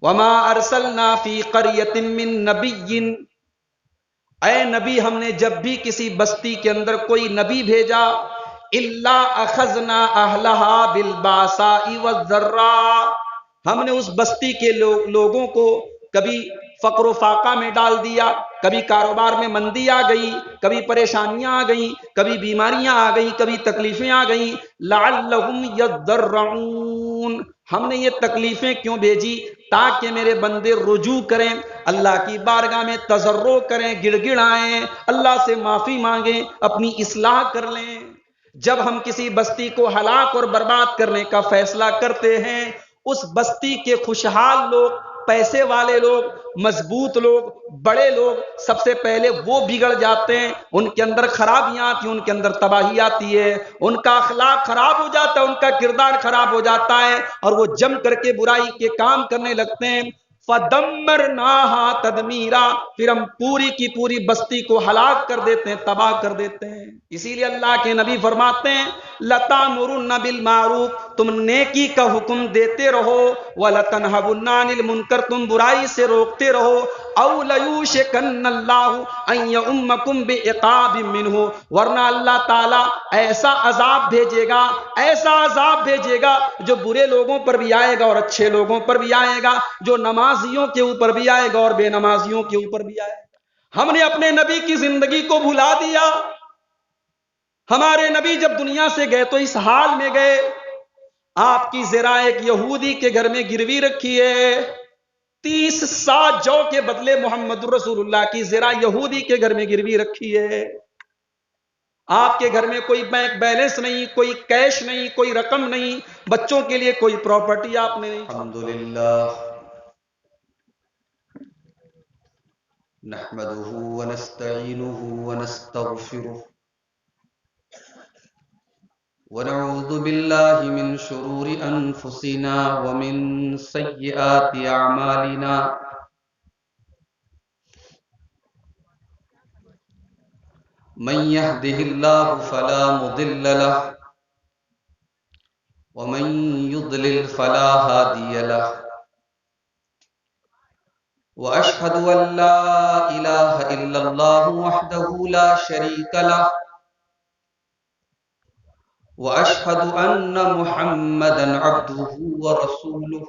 وما ارسلنا فی قریۃ من نبی، اے نبی ہم نے جب بھی کسی بستی کے اندر کوئی نبی بھیجا، الا اخذنا اہلہا بالباساء والضراء، ہم نے اس بستی کے لوگوں کو کبھی فقر و فاقہ میں ڈال دیا، کبھی کاروبار میں مندی آ گئی، کبھی پریشانیاں آ گئیں، کبھی بیماریاں آ گئیں، کبھی تکلیفیں آ گئیں، لعلہم یضرعون، ہم نے یہ تکلیفیں کیوں بھیجی؟ تاکہ میرے بندے رجوع کریں، اللہ کی بارگاہ میں تضرع کریں، گڑ گڑائیں، اللہ سے معافی مانگیں، اپنی اصلاح کر لیں۔ جب ہم کسی بستی کو ہلاک اور برباد کرنے کا فیصلہ کرتے ہیں، اس بستی کے خوشحال لوگ، پیسے والے لوگ، مضبوط لوگ، بڑے لوگ، سب سے پہلے وہ بگڑ جاتے ہیں، ان کے اندر خرابیاں آتی ہیں، ان کے اندر تباہی آتی ہے، ان کا اخلاق خراب ہو جاتا ہے، ان کا کردار خراب ہو جاتا ہے، اور وہ جم کر کے برائی کے کام کرنے لگتے ہیں۔ فَدَمَّرْنَاهَا تَدْمِيرًا، پھر ہم پوری کی پوری بستی کو ہلاک کر دیتے ہیں، تباہ کر دیتے ہیں۔ اسی لیے اللہ کے نبی فرماتے ہیں لَتَأْمُرُنَّ بِالْمَعْرُوفِ، تم نیکی کا حکم دیتے رہو، وَلَتَنْهَوْنَ عَنِ الْمُنْکَرِ، تم برائی سے روکتے رہو، أَوْ لَيُوشِكَنَّ اللَّهُ أَن يَؤُمَّكُم بِعِقَابٍ مِّنْهُ، ورنہ اللہ تعالیٰ ایسا عذاب بھیجے گا، ایسا عذاب بھیجے گا جو برے لوگوں پر بھی آئے گا اور اچھے لوگوں پر بھی آئے گا، جو نمازیوں کے اوپر بھی آئے گا اور بے نمازیوں کے اوپر بھی آئے گا۔ ہم نے اپنے نبی کی زندگی کو بھلا دیا۔ ہمارے نبی جب دنیا سے گئے تو اس حال میں گئے، آپ کی ذرا ایک یہودی کے گھر میں گروی رکھی ہے، 30 سا جو کے بدلے محمد رسول اللہ کی ذرا یہودی کے گھر میں گروی رکھی ہے۔ آپ کے گھر میں کوئی بینک بیلنس نہیں، کوئی کیش نہیں، کوئی رقم نہیں، بچوں کے لیے کوئی پراپرٹی آپ نے نہیں۔ الحمدللہ نحمده ونستعینه ونستغفره ونعوذ باللہ من شرور انفسنا ومن سیئات اعمالنا، من يهده الله فلا مضل له ومن يضلل فلا هادي له، واشهد ان لا اله الا الله وحده لا شريك له، واشهد ان محمدا عبده ورسوله،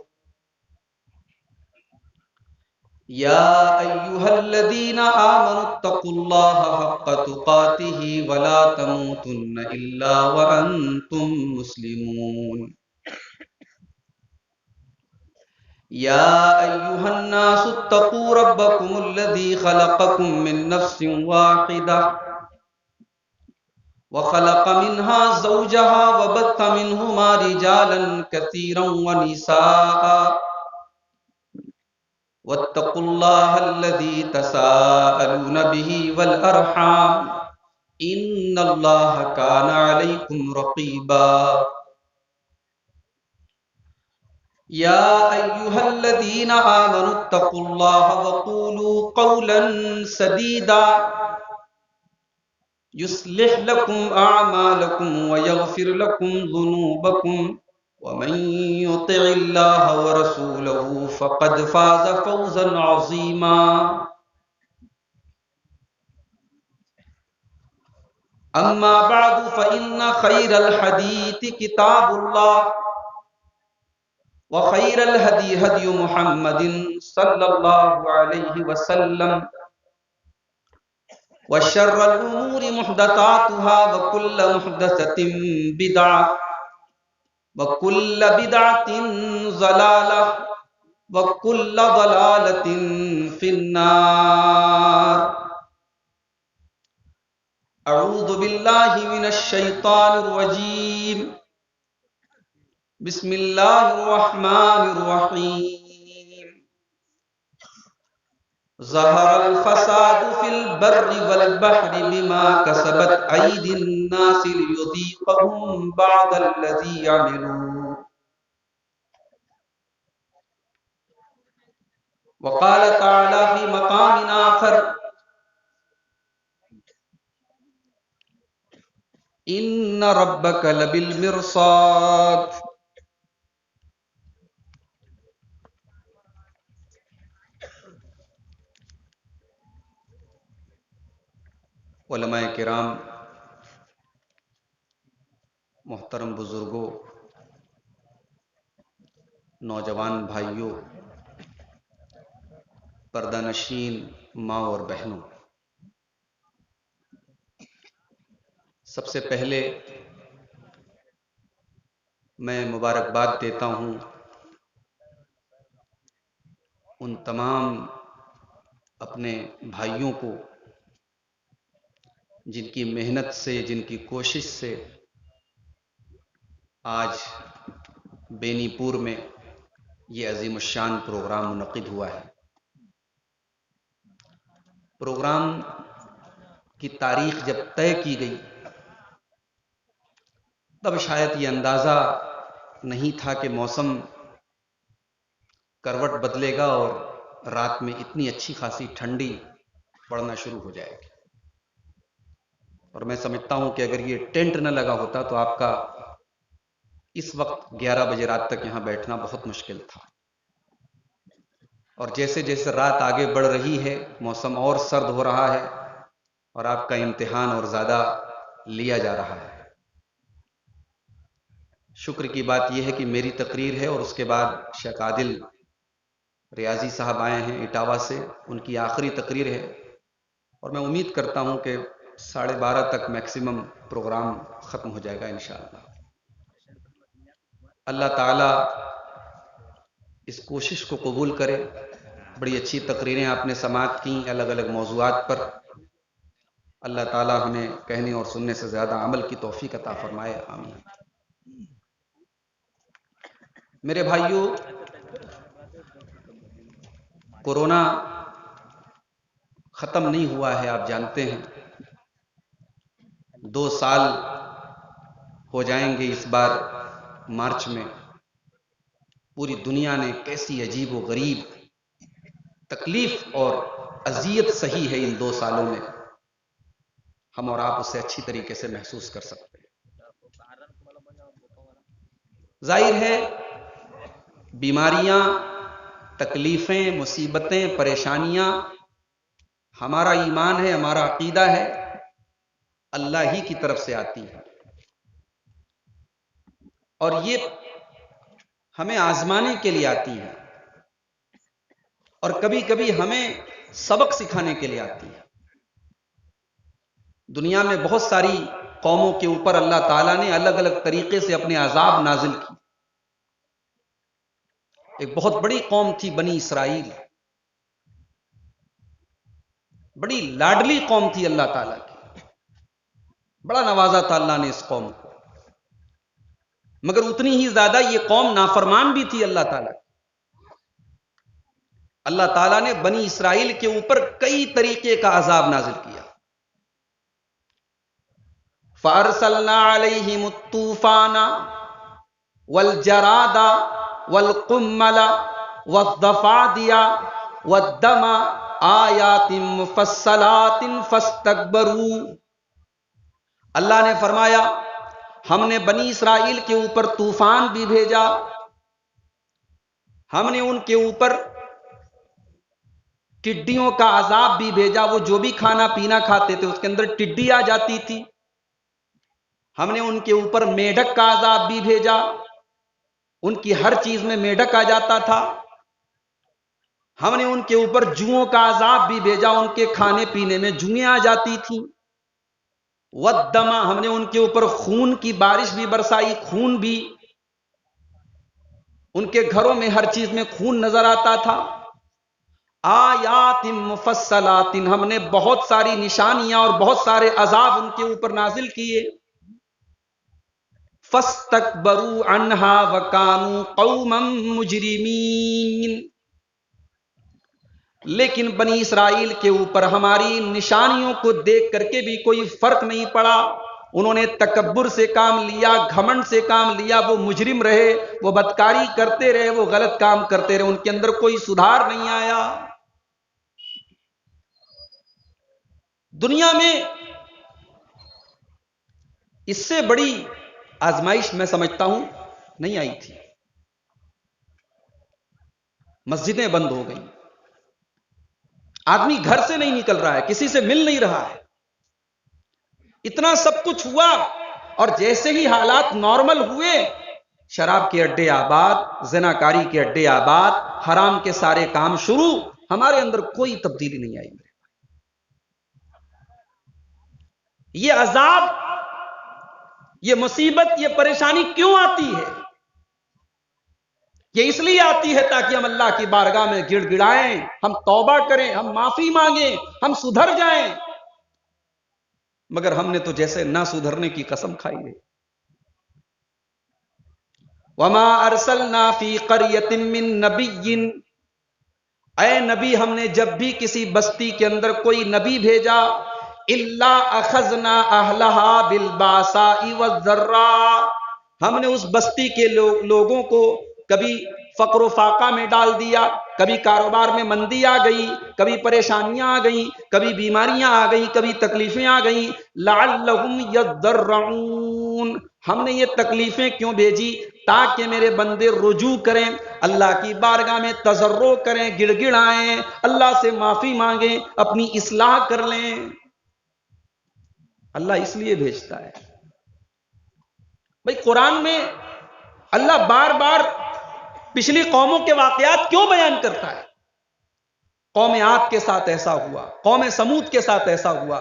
يا ايها الذين امنوا اتقوا الله حق تقاته ولا تموتن الا وانتم مسلمون، يا ايها الناس اتقوا ربكم الذي خلقكم من نفس واحدة وخلق منها زوجها وبث منهما رجالا كثيرا ونساء، واتقوا الله الذي تساءلون به والأرحام إن الله كان عليكم رقيبا، يا أيها الذين آمنوا اتقوا الله وقولوا قولا سديدا يصلح لكم أعمالكم ويغفر لكم ذنوبكم، ومن يطع الله ورسوله فقد فاز فوزا عظيما، أما بعد فإن خير الحديث كتاب الله، وخير الهدي هدي محمد صلى الله عليه وسلم، وشر الأمور محدثاتها وكل محدثة بدعة وكل بدعة ضلالة وكل ضلالة في النار۔ أعوذ بالله من الشيطان الرجيم، بسم الله الرحمن الرحيم، ظهر الفساد في البر والبحر بما كسبت أيدي الناس ليذيقهم بعض الذي عملوا، وقال تعالى في مقام آخر إن ربك لبالمرصاد۔ علماء کرام، محترم بزرگوں، نوجوان بھائیوں، پردہ نشین ماں اور بہنوں، سب سے پہلے میں مبارکباد دیتا ہوں ان تمام اپنے بھائیوں کو جن کی محنت سے، جن کی کوشش سے آج بینی پور میں یہ عظیم الشان پروگرام منعقد ہوا ہے۔ پروگرام کی تاریخ جب طے کی گئی تب شاید یہ اندازہ نہیں تھا کہ موسم کروٹ بدلے گا اور رات میں اتنی اچھی خاصی ٹھنڈی پڑنا شروع ہو جائے گی۔ اور میں سمجھتا ہوں کہ اگر یہ ٹینٹ نہ لگا ہوتا تو آپ کا اس وقت 11 بجے رات تک یہاں بیٹھنا بہت مشکل تھا۔ اور جیسے جیسے رات آگے بڑھ رہی ہے موسم اور سرد ہو رہا ہے اور آپ کا امتحان اور زیادہ لیا جا رہا ہے۔ شکر کی بات یہ ہے کہ میری تقریر ہے اور اس کے بعد شیخ عادل ریاضی صاحب آئے ہیں اٹاوا سے، ان کی آخری تقریر ہے اور میں امید کرتا ہوں کہ 12:30 تک میکسیمم پروگرام ختم ہو جائے گا انشاءاللہ۔ اللہ تعالی اس کوشش کو قبول کرے۔ بڑی اچھی تقریریں آپ نے سماعت کی الگ الگ موضوعات پر۔ اللہ تعالی ہمیں کہنے اور سننے سے زیادہ عمل کی توفیق عطا فرمائے، آمین۔ میرے بھائیوں، کورونا ختم نہیں ہوا ہے، آپ جانتے ہیں 2 سال ہو جائیں گے اس بار مارچ میں۔ پوری دنیا نے کیسی عجیب و غریب تکلیف اور اذیت سہی ہے ان 2 سالوں میں، ہم اور آپ اسے اچھی طریقے سے محسوس کر سکتے ہیں۔ ظاہر ہے بیماریاں، تکلیفیں، مصیبتیں، پریشانیاں، ہمارا ایمان ہے، ہمارا عقیدہ ہے، اللہ ہی کی طرف سے آتی ہے اور یہ ہمیں آزمانے کے لیے آتی ہے اور کبھی کبھی ہمیں سبق سکھانے کے لیے آتی ہے۔ دنیا میں بہت ساری قوموں کے اوپر اللہ تعالیٰ نے الگ الگ طریقے سے اپنے عذاب نازل کی۔ ایک بہت بڑی قوم تھی بنی اسرائیل، بڑی لاڈلی قوم تھی اللہ تعالیٰ کی، بڑا نوازا تھا اللہ نے اس قوم کو، مگر اتنی ہی زیادہ یہ قوم نافرمان بھی تھی اللہ تعالیٰ کی۔ اللہ تعالیٰ نے بنی اسرائیل کے اوپر کئی طریقے کا عذاب نازل کیا۔ فَأَرْسَلْنَا عَلَيْهِمُ الطُّوفَانَ وَالْجَرَادَ وَالْقُمَّلَ وَالضَّفَادِعَ وَالدَّمَ آیَاتٍ مُفَصَّلَاتٍ فَاسْتَكْبَرُوا۔ اللہ نے فرمایا ہم نے بنی اسرائیل کے اوپر طوفان بھی بھیجا، ہم نے ان کے اوپر ٹڈیوں کا عذاب بھی بھیجا۔ وہ جو بھی کھانا پینا کھاتے تھے اس کے اندر ٹڈی آ جاتی تھی۔ ہم نے ان کے اوپر میڈک کا عذاب بھی بھیجا، ان کی ہر چیز میں میڈک آ جاتا تھا۔ ہم نے ان کے اوپر جوؤں کا عذاب بھی بھیجا، ان کے کھانے پینے میں جوئیں آ جاتی تھیں۔ والدم، ہم نے ان کے اوپر خون کی بارش بھی برسائی، خون بھی، ان کے گھروں میں ہر چیز میں خون نظر آتا تھا۔ آیات مفصلات، ہم نے بہت ساری نشانیاں اور بہت سارے عذاب ان کے اوپر نازل کیے۔ فاستکبروا عنہا وکانوا قوما مجرمین، لیکن بنی اسرائیل کے اوپر ہماری نشانیوں کو دیکھ کر کے بھی کوئی فرق نہیں پڑا۔ انہوں نے تکبر سے کام لیا، گھمنڈ سے کام لیا، وہ مجرم رہے، وہ بدکاری کرتے رہے، وہ غلط کام کرتے رہے، ان کے اندر کوئی سدھار نہیں آیا۔ دنیا میں اس سے بڑی آزمائش میں سمجھتا ہوں نہیں آئی تھی۔ مسجدیں بند ہو گئیں، آدمی گھر سے نہیں نکل رہا ہے، کسی سے مل نہیں رہا ہے، اتنا سب کچھ ہوا، اور جیسے ہی حالات نارمل ہوئے، شراب کے اڈے آباد، زناکاری کے اڈے آباد، حرام کے سارے کام شروع، ہمارے اندر کوئی تبدیلی نہیں آئی۔ یہ عذاب، یہ مصیبت، یہ پریشانی کیوں آتی ہے؟ یہ اس لیے آتی ہے تاکہ ہم اللہ کی بارگاہ میں گڑ گڑائیں، ہم توبہ کریں، ہم معافی مانگیں، ہم سدھر جائیں، مگر ہم نے تو جیسے نہ سدھرنے کی قسم کھائی ہے۔ وما ارسلنا فی قریۃ من نبی، اے نبی ہم نے جب بھی کسی بستی کے اندر کوئی نبی بھیجا، الا اخذنا اہلها بالباساء والضراء، ہم نے اس بستی کے لوگوں کو کبھی فقر و فاقہ میں ڈال دیا، کبھی کاروبار میں مندی آ گئی، کبھی پریشانیاں آ گئیں، کبھی بیماریاں آ گئیں، کبھی تکلیفیں آ گئیں، لعلہم یضرعون، ہم نے یہ تکلیفیں کیوں بھیجی؟ تاکہ میرے بندے رجوع کریں، اللہ کی بارگاہ میں تضرع کریں، گڑ گڑائیں، اللہ سے معافی مانگیں، اپنی اصلاح کر لیں۔ اللہ اس لیے بھیجتا ہے۔ بھئی قرآن میں اللہ بار بار پچھلی قوموں کے واقعات کیوں بیان کرتا ہے؟ قوم عاد کے ساتھ ایسا ہوا، قوم سمود کے ساتھ ایسا ہوا،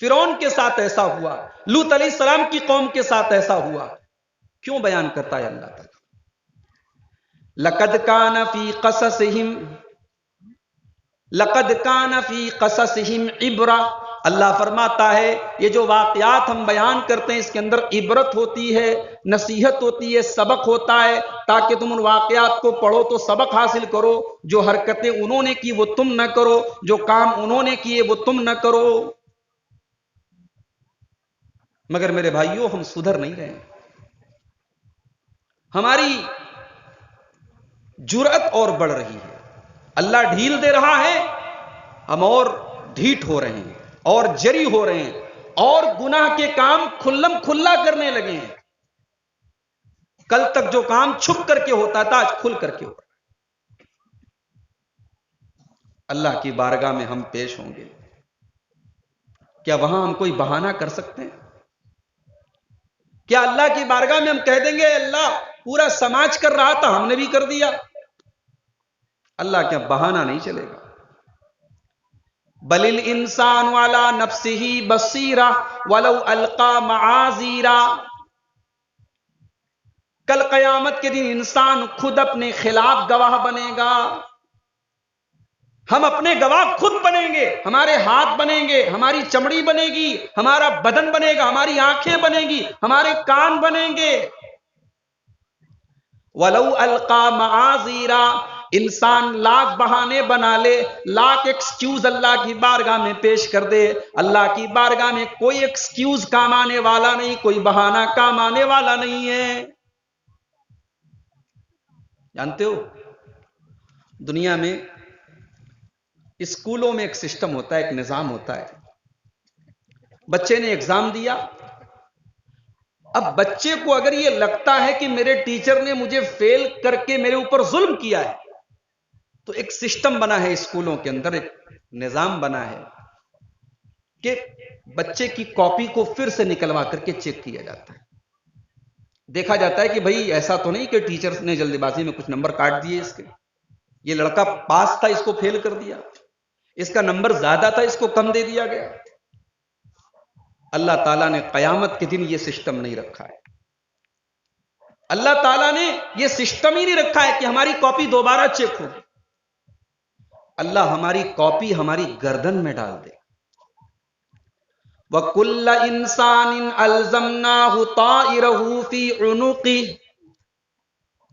فرعون کے ساتھ ایسا ہوا، لوط علیہ السلام کی قوم کے ساتھ ایسا ہوا، کیوں بیان کرتا ہے اللہ تعالیٰ؟ لقد کان فی قصصہم عبرہ، اللہ فرماتا ہے یہ جو واقعات ہم بیان کرتے ہیں اس کے اندر عبرت ہوتی ہے، نصیحت ہوتی ہے، سبق ہوتا ہے، تاکہ تم ان واقعات کو پڑھو تو سبق حاصل کرو، جو حرکتیں انہوں نے کی وہ تم نہ کرو، جو کام انہوں نے کیے وہ تم نہ کرو۔ مگر میرے بھائیوں ہم سدھر نہیں رہے، ہماری جرأت اور بڑھ رہی ہے، اللہ ڈھیل دے رہا ہے، ہم اور ڈھیٹ ہو رہے ہیں، اور جری ہو رہے ہیں، اور گناہ کے کام کھلم کھلا کرنے لگے ہیں۔ کل تک جو کام چھپ کر کے ہوتا تھا آج کھل کر کے ہو رہا ہے۔ اللہ کی بارگاہ میں ہم پیش ہوں گے، کیا وہاں ہم کوئی بہانہ کر سکتے ہیں؟ کیا اللہ کی بارگاہ میں ہم کہہ دیں گے اللہ پورا سماج کر رہا تھا ہم نے بھی کر دیا؟ اللہ کیا بہانہ نہیں چلے گا۔ بل الانسان علی نفسہ بصیرہ ولو القی معاذیرہ، کل قیامت کے دن انسان خود اپنے خلاف گواہ بنے گا، ہم اپنے گواہ خود بنیں گے، ہمارے ہاتھ بنیں گے، ہماری چمڑی بنے گی، ہمارا بدن بنے گا، ہماری آنکھیں بنیں گی، ہمارے کان بنیں گے۔ وَلَوْ أَلْقَى مَعَاذِيرًا، انسان لاکھ بہانے بنا لے، لاکھ ایکسکیوز اللہ کی بارگاہ میں پیش کر دے، اللہ کی بارگاہ میں کوئی ایکسکیوز کام آنے والا نہیں، کوئی بہانہ کام آنے والا نہیں ہے۔ جانتے ہو دنیا میں اسکولوں میں ایک سسٹم ہوتا ہے، ایک نظام ہوتا ہے، بچے نے ایگزام دیا، اب بچے کو اگر یہ لگتا ہے کہ میرے ٹیچر نے مجھے فیل کر کے میرے اوپر ظلم کیا ہے، تو ایک سسٹم بنا ہے اسکولوں کے اندر، ایک نظام بنا ہے کہ بچے کی کاپی کو پھر سے نکلوا کر کے چیک کیا جاتا ہے، دیکھا جاتا ہے کہ بھئی ایسا تو نہیں کہ ٹیچر نے جلدی بازی میں کچھ نمبر کاٹ دیے اس کے، یہ لڑکا پاس تھا اس کو فیل کر دیا، اس کا نمبر زیادہ تھا اس کو کم دے دیا گیا۔ اللہ تعالیٰ نے قیامت کے دن یہ سسٹم نہیں رکھا ہے، اللہ تعالیٰ نے یہ سسٹم ہی نہیں رکھا ہے کہ ہماری کاپی دوبارہ چیک ہو، اللہ ہماری کاپی ہماری گردن میں ڈال دے۔ وَكُلَّ إِنسَانٍ أَلْزَمْنَاهُ طَائِرَهُ فِي عُنُقِهِ،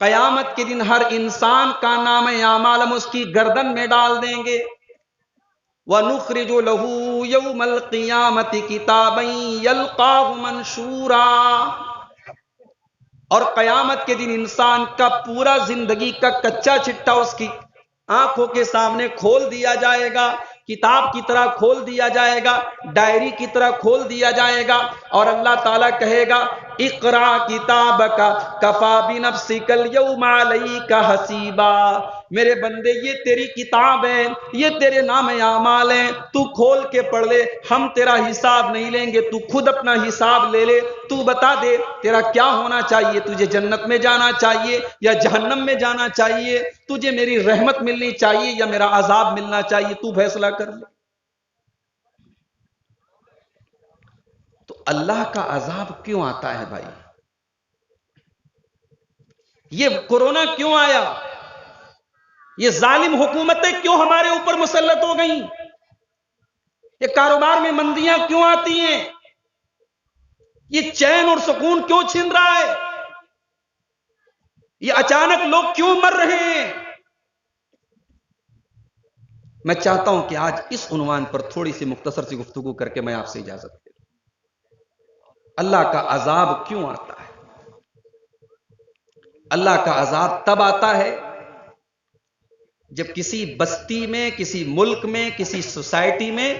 قیامت کے دن ہر انسان کا نام اعمال ہم اس کی گردن میں ڈال دیں گے۔ وَنُخْرِجُ لَهُ يَوْمَ الْقِيَامَةِ كِتَابًا يَلْقَاهُ مَنْشُورًا، اور قیامت کے دن انسان کا پورا زندگی کا کچا چٹا اس کی آنکھوں کے سامنے کھول دیا جائے گا، کتاب کی طرح کھول دیا جائے گا، ڈائری کی طرح کھول دیا جائے گا، اور اللہ تعالیٰ کہے گا اقرأ کتابک کفی بنفسک اليوم علیک حسیبا، میرے بندے یہ تیری کتاب ہے، یہ تیرے نام اعمال ہیں، تو کھول کے پڑھ لے، ہم تیرا حساب نہیں لیں گے، تو خود اپنا حساب لے لے، تو بتا دے تیرا کیا ہونا چاہیے، تجھے جنت میں جانا چاہیے یا جہنم میں جانا چاہیے، تجھے میری رحمت ملنی چاہیے یا میرا عذاب ملنا چاہیے، تو فیصلہ کر لے۔ تو اللہ کا عذاب کیوں آتا ہے بھائی؟ یہ کورونا کیوں آیا؟ یہ ظالم حکومتیں کیوں ہمارے اوپر مسلط ہو گئیں؟ یہ کاروبار میں مندیاں کیوں آتی ہیں؟ یہ چین اور سکون کیوں چھن رہا ہے؟ یہ اچانک لوگ کیوں مر رہے ہیں؟ میں چاہتا ہوں کہ آج اس عنوان پر تھوڑی سی مختصر سی گفتگو کر کے میں آپ سے اجازت دے دوں۔ اللہ کا عذاب کیوں آتا ہے؟ اللہ کا عذاب تب آتا ہے جب کسی بستی میں، کسی ملک میں، کسی سوسائٹی میں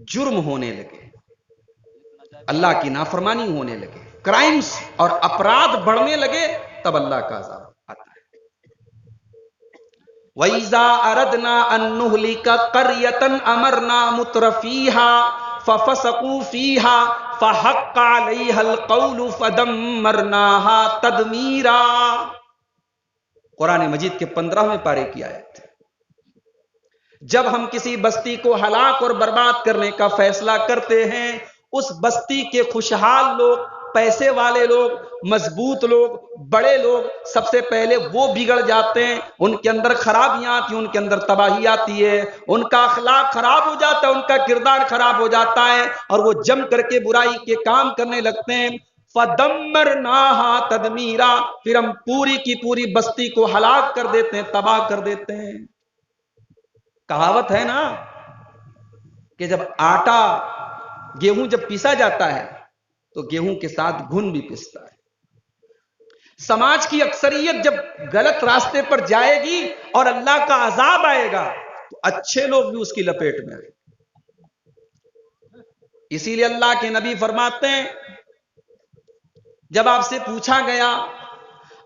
جرم ہونے لگے، اللہ کی نافرمانی ہونے لگے، کرائمز اور اپرادھ بڑھنے لگے، تب اللہ کا عذاب آتا ہے۔ وَإِذَا أَرَدْنَا أَن نُهْلِكَ قَرْيَةً أَمَرْنَا مُتْرَفِيهَا فَفَسَقُوا فِيهَا فَحَقَّ عَلَيْهَا الْقَوْلُ فَدَمَّرْنَاهَا تَدْمِيرًا۔ قرآن مجید کے 15ویں پارے کی آیت۔ جب ہم کسی بستی کو ہلاک اور برباد کرنے کا فیصلہ کرتے ہیں، اس بستی کے خوشحال لوگ، پیسے والے لوگ، مضبوط لوگ، بڑے لوگ، سب سے پہلے وہ بگڑ جاتے ہیں، ان کے اندر خرابیاں آتی ہیں، ان کے اندر تباہی آتی ہے، ان کا اخلاق خراب ہو جاتا ہے، ان کا کردار خراب ہو جاتا ہے، اور وہ جم کر کے برائی کے کام کرنے لگتے ہیں۔ فَدَمَّرْنَاهَا تَدْمِيرًا، پھر ہم پوری کی پوری بستی کو ہلاک کر دیتے ہیں، تباہ کر دیتے ہیں۔ کہاوت ہے نا کہ جب آٹا، گیہوں جب پیسا جاتا ہے تو گیہوں کے ساتھ گھن بھی پستا ہے۔ سماج کی اکثریت جب غلط راستے پر جائے گی اور اللہ کا عذاب آئے گا تو اچھے لوگ بھی اس کی لپیٹ میں آئیں گے۔ اسی لیے اللہ کے نبی فرماتے ہیں، جب آپ سے پوچھا گیا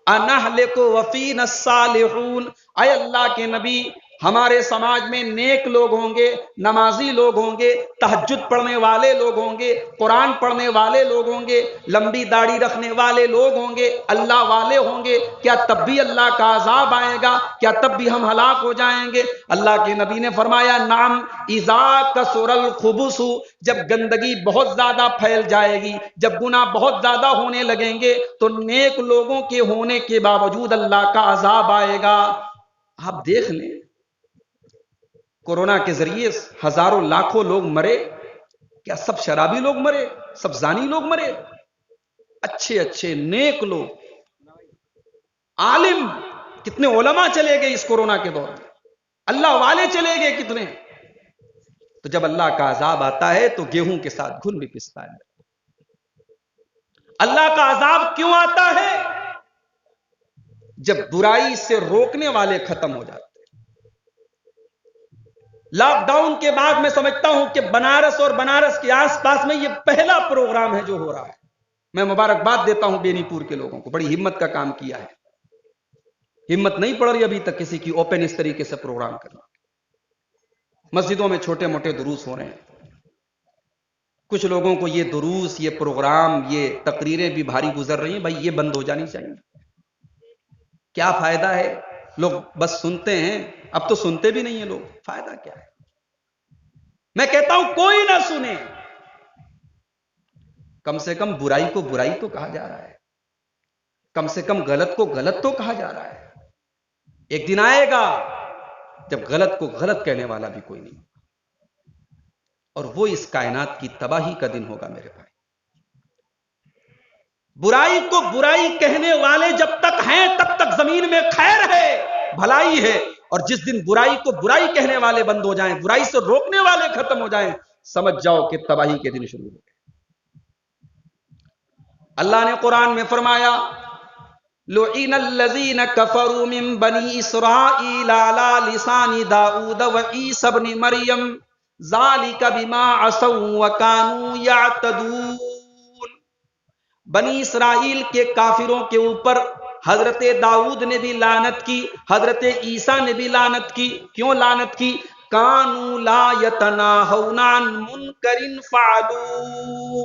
اَنَهْلِكُ وَفِينَا الصَّالِحُونَ، اے اللہ کے نبی، ہمارے سماج میں نیک لوگ ہوں گے، نمازی لوگ ہوں گے، تہجد پڑھنے والے لوگ ہوں گے، قرآن پڑھنے والے لوگ ہوں گے، لمبی داڑھی رکھنے والے لوگ ہوں گے، اللہ والے ہوں گے، کیا تب بھی اللہ کا عذاب آئے گا؟ کیا تب بھی ہم ہلاک ہو جائیں گے؟ اللہ کے نبی نے فرمایا نعم، اذا کثر الخبث، جب گندگی بہت زیادہ پھیل جائے گی، جب گناہ بہت زیادہ ہونے لگیں گے تو نیک لوگوں کے ہونے کے باوجود اللہ کا عذاب آئے گا۔ آپ دیکھ لیں، کورونا کے ذریعے ہزاروں لاکھوں لوگ مرے، کیا سب شرابی لوگ مرے؟ سب زانی لوگ مرے؟ اچھے اچھے نیک لوگ، عالم، کتنے علماء چلے گئے اس کورونا کے دور میں، اللہ والے چلے گئے کتنے۔ تو جب اللہ کا عذاب آتا ہے تو گیہوں کے ساتھ گھن بھی پستا ہے۔ اللہ کا عذاب کیوں آتا ہے؟ جب برائی سے روکنے والے ختم ہو جاتے ہیں۔ لاک ڈاؤن کے بعد میں سمجھتا ہوں کہ بنارس اور بنارس کے آس پاس میں یہ پہلا پروگرام ہے جو ہو رہا ہے۔ میں مبارکباد دیتا ہوں بینی پور کے لوگوں کو، بڑی ہمت کا کام کیا ہے۔ ہمت نہیں پڑ رہی ابھی تک کسی کی اوپن اس طریقے سے پروگرام کرنا۔ مسجدوں میں چھوٹے موٹے دروس ہو رہے ہیں، کچھ لوگوں کو یہ دروس، یہ پروگرام، یہ تقریریں بھی بھاری گزر رہی ہیں۔ بھائی یہ بند ہو جانی چاہیے۔ کیا فائدہ ہے؟ لوگ بس سنتے ہیں، اب تو سنتے بھی نہیں ہیں لوگ، فائدہ کیا ہے؟ میں کہتا ہوں کوئی نہ سنے، کم سے کم برائی کو برائی تو کہا جا رہا ہے، کم سے کم غلط کو غلط تو کہا جا رہا ہے۔ ایک دن آئے گا جب غلط کو غلط کہنے والا بھی کوئی نہیں، اور وہ اس کائنات کی تباہی کا دن ہوگا میرے بھائی۔ برائی کو برائی کہنے والے جب تک ہیں تب تک زمین میں خیر ہے، بھلائی ہے، اور جس دن برائی کو برائی کہنے والے بند ہو جائیں، برائی سے روکنے والے ختم ہو جائیں، سمجھ جاؤ کہ تباہی کے دن شروع ہو گئے۔ اللہ نے قرآن میں فرمایا لعن الذین کفروا من بنی اسرائیل علی لسان داؤد وعیسی ابن مریم ذالک بما عصوا وکانوا یعتدون۔ بنی اسرائیل کے کافروں کے اوپر حضرت داؤد نے بھی لعنت کی، حضرت عیسیٰ نے بھی لعنت کی. کیوں لعنت کی؟ کانوا لا یتناہون عن منکر فعلوا.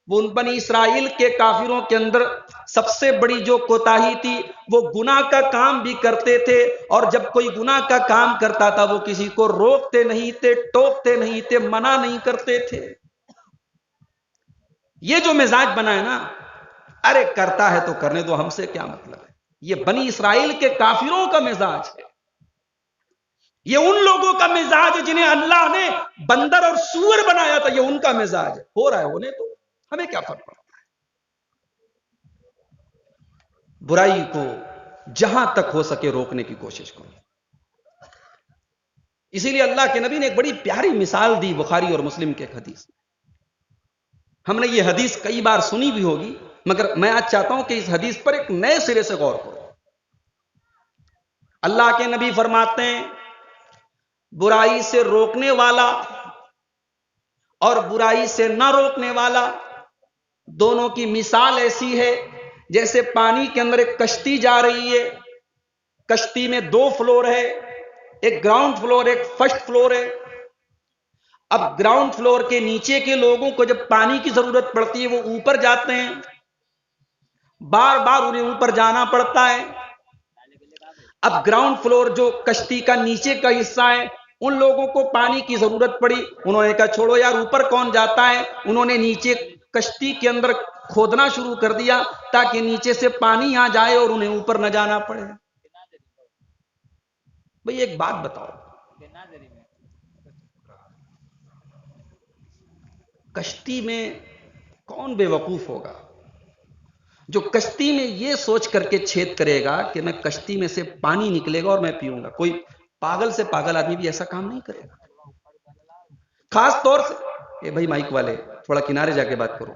وہ ان بنی اسرائیل کے کافروں کے اندر سب سے بڑی جو کوتاہی تھی، وہ گناہ کا کام بھی کرتے تھے، اور جب کوئی گناہ کا کام کرتا تھا وہ کسی کو روکتے نہیں تھے، ٹوکتے نہیں تھے، منع نہیں کرتے تھے. یہ جو مزاج بنا ہے نا، ارے کرتا ہے تو کرنے دو، ہم سے کیا مطلب ہے، یہ بنی اسرائیل کے کافروں کا مزاج ہے. یہ ان لوگوں کا مزاج ہے جنہیں اللہ نے بندر اور سور بنایا تھا، یہ ان کا مزاج ہے. ہو رہا ہے ہونے تو، ہمیں کیا فرق پڑتا ہے. برائی کو جہاں تک ہو سکے روکنے کی کوشش کرو. اسی لیے اللہ کے نبی نے ایک بڑی پیاری مثال دی بخاری اور مسلم کے ایک حدیث میں. ہم نے یہ حدیث کئی بار سنی بھی ہوگی، مگر میں آج چاہتا ہوں کہ اس حدیث پر ایک نئے سرے سے غور کرو. اللہ کے نبی فرماتے ہیں برائی سے روکنے والا اور برائی سے نہ روکنے والا دونوں کی مثال ایسی ہے جیسے پانی کے اندر ایک کشتی جا رہی ہے. کشتی میں 2 فلور ہے، ایک گراؤنڈ فلور، ایک فرسٹ فلور ہے. اب گراؤنڈ فلور کے نیچے کے لوگوں کو جب پانی کی ضرورت پڑتی ہے وہ اوپر جاتے ہیں، بار بار انہیں اوپر جانا پڑتا ہے. اب گراؤنڈ فلور جو کشتی کا نیچے کا حصہ ہے، ان لوگوں کو پانی کی ضرورت پڑی، انہوں نے کہا چھوڑو یار اوپر کون جاتا ہے. انہوں نے نیچے کشتی کے اندر کھودنا شروع کر دیا تاکہ نیچے سے پانی آ جائے اور انہیں اوپر نہ جانا پڑے. بھئی ایک بات بتاؤ، کشتی میں کون بے وقوف ہوگا جو کشتی میں یہ سوچ کر کے چھید کرے گا کہ میں کشتی میں سے پانی نکلے گا اور میں پیوں گا؟ کوئی پاگل سے پاگل آدمی بھی ایسا کام نہیں کرے گا. خاص طور سے بھائی مائک والے تھوڑا کنارے جا کے بات کرو،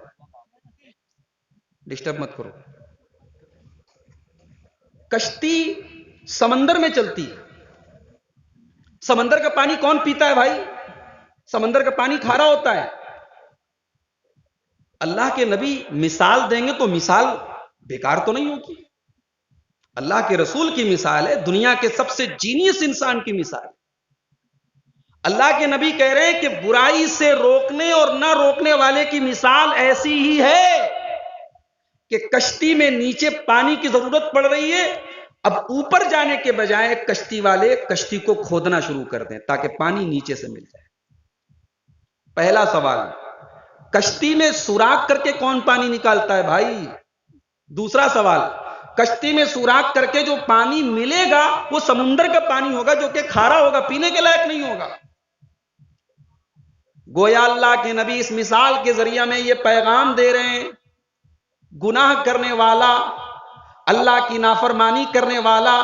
ڈسٹرب مت کرو. کشتی سمندر میں چلتی ہے، سمندر کا پانی کون پیتا ہے بھائی؟ سمندر کا پانی کھارا ہوتا ہے. اللہ کے نبی مثال دیں گے تو مثال بیکار تو نہیں ہوگی. اللہ کے رسول کی مثال ہے، دنیا کے سب سے جینیس انسان کی مثال. اللہ کے نبی کہہ رہے ہیں کہ برائی سے روکنے اور نہ روکنے والے کی مثال ایسی ہی ہے کہ کشتی میں نیچے پانی کی ضرورت پڑ رہی ہے، اب اوپر جانے کے بجائے کشتی والے کشتی کو کھودنا شروع کر دیں تاکہ پانی نیچے سے مل جائے. پہلا سوال، کشتی میں سوراخ کر کے کون پانی نکالتا ہے بھائی؟ دوسرا سوال، کشتی میں سوراخ کر کے جو پانی ملے گا وہ سمندر کا پانی ہوگا جو کہ کھارا ہوگا، پینے کے لائق نہیں ہوگا. گویا اللہ کے نبی اس مثال کے ذریعے میں یہ پیغام دے رہے ہیں، گناہ کرنے والا، اللہ کی نافرمانی کرنے والا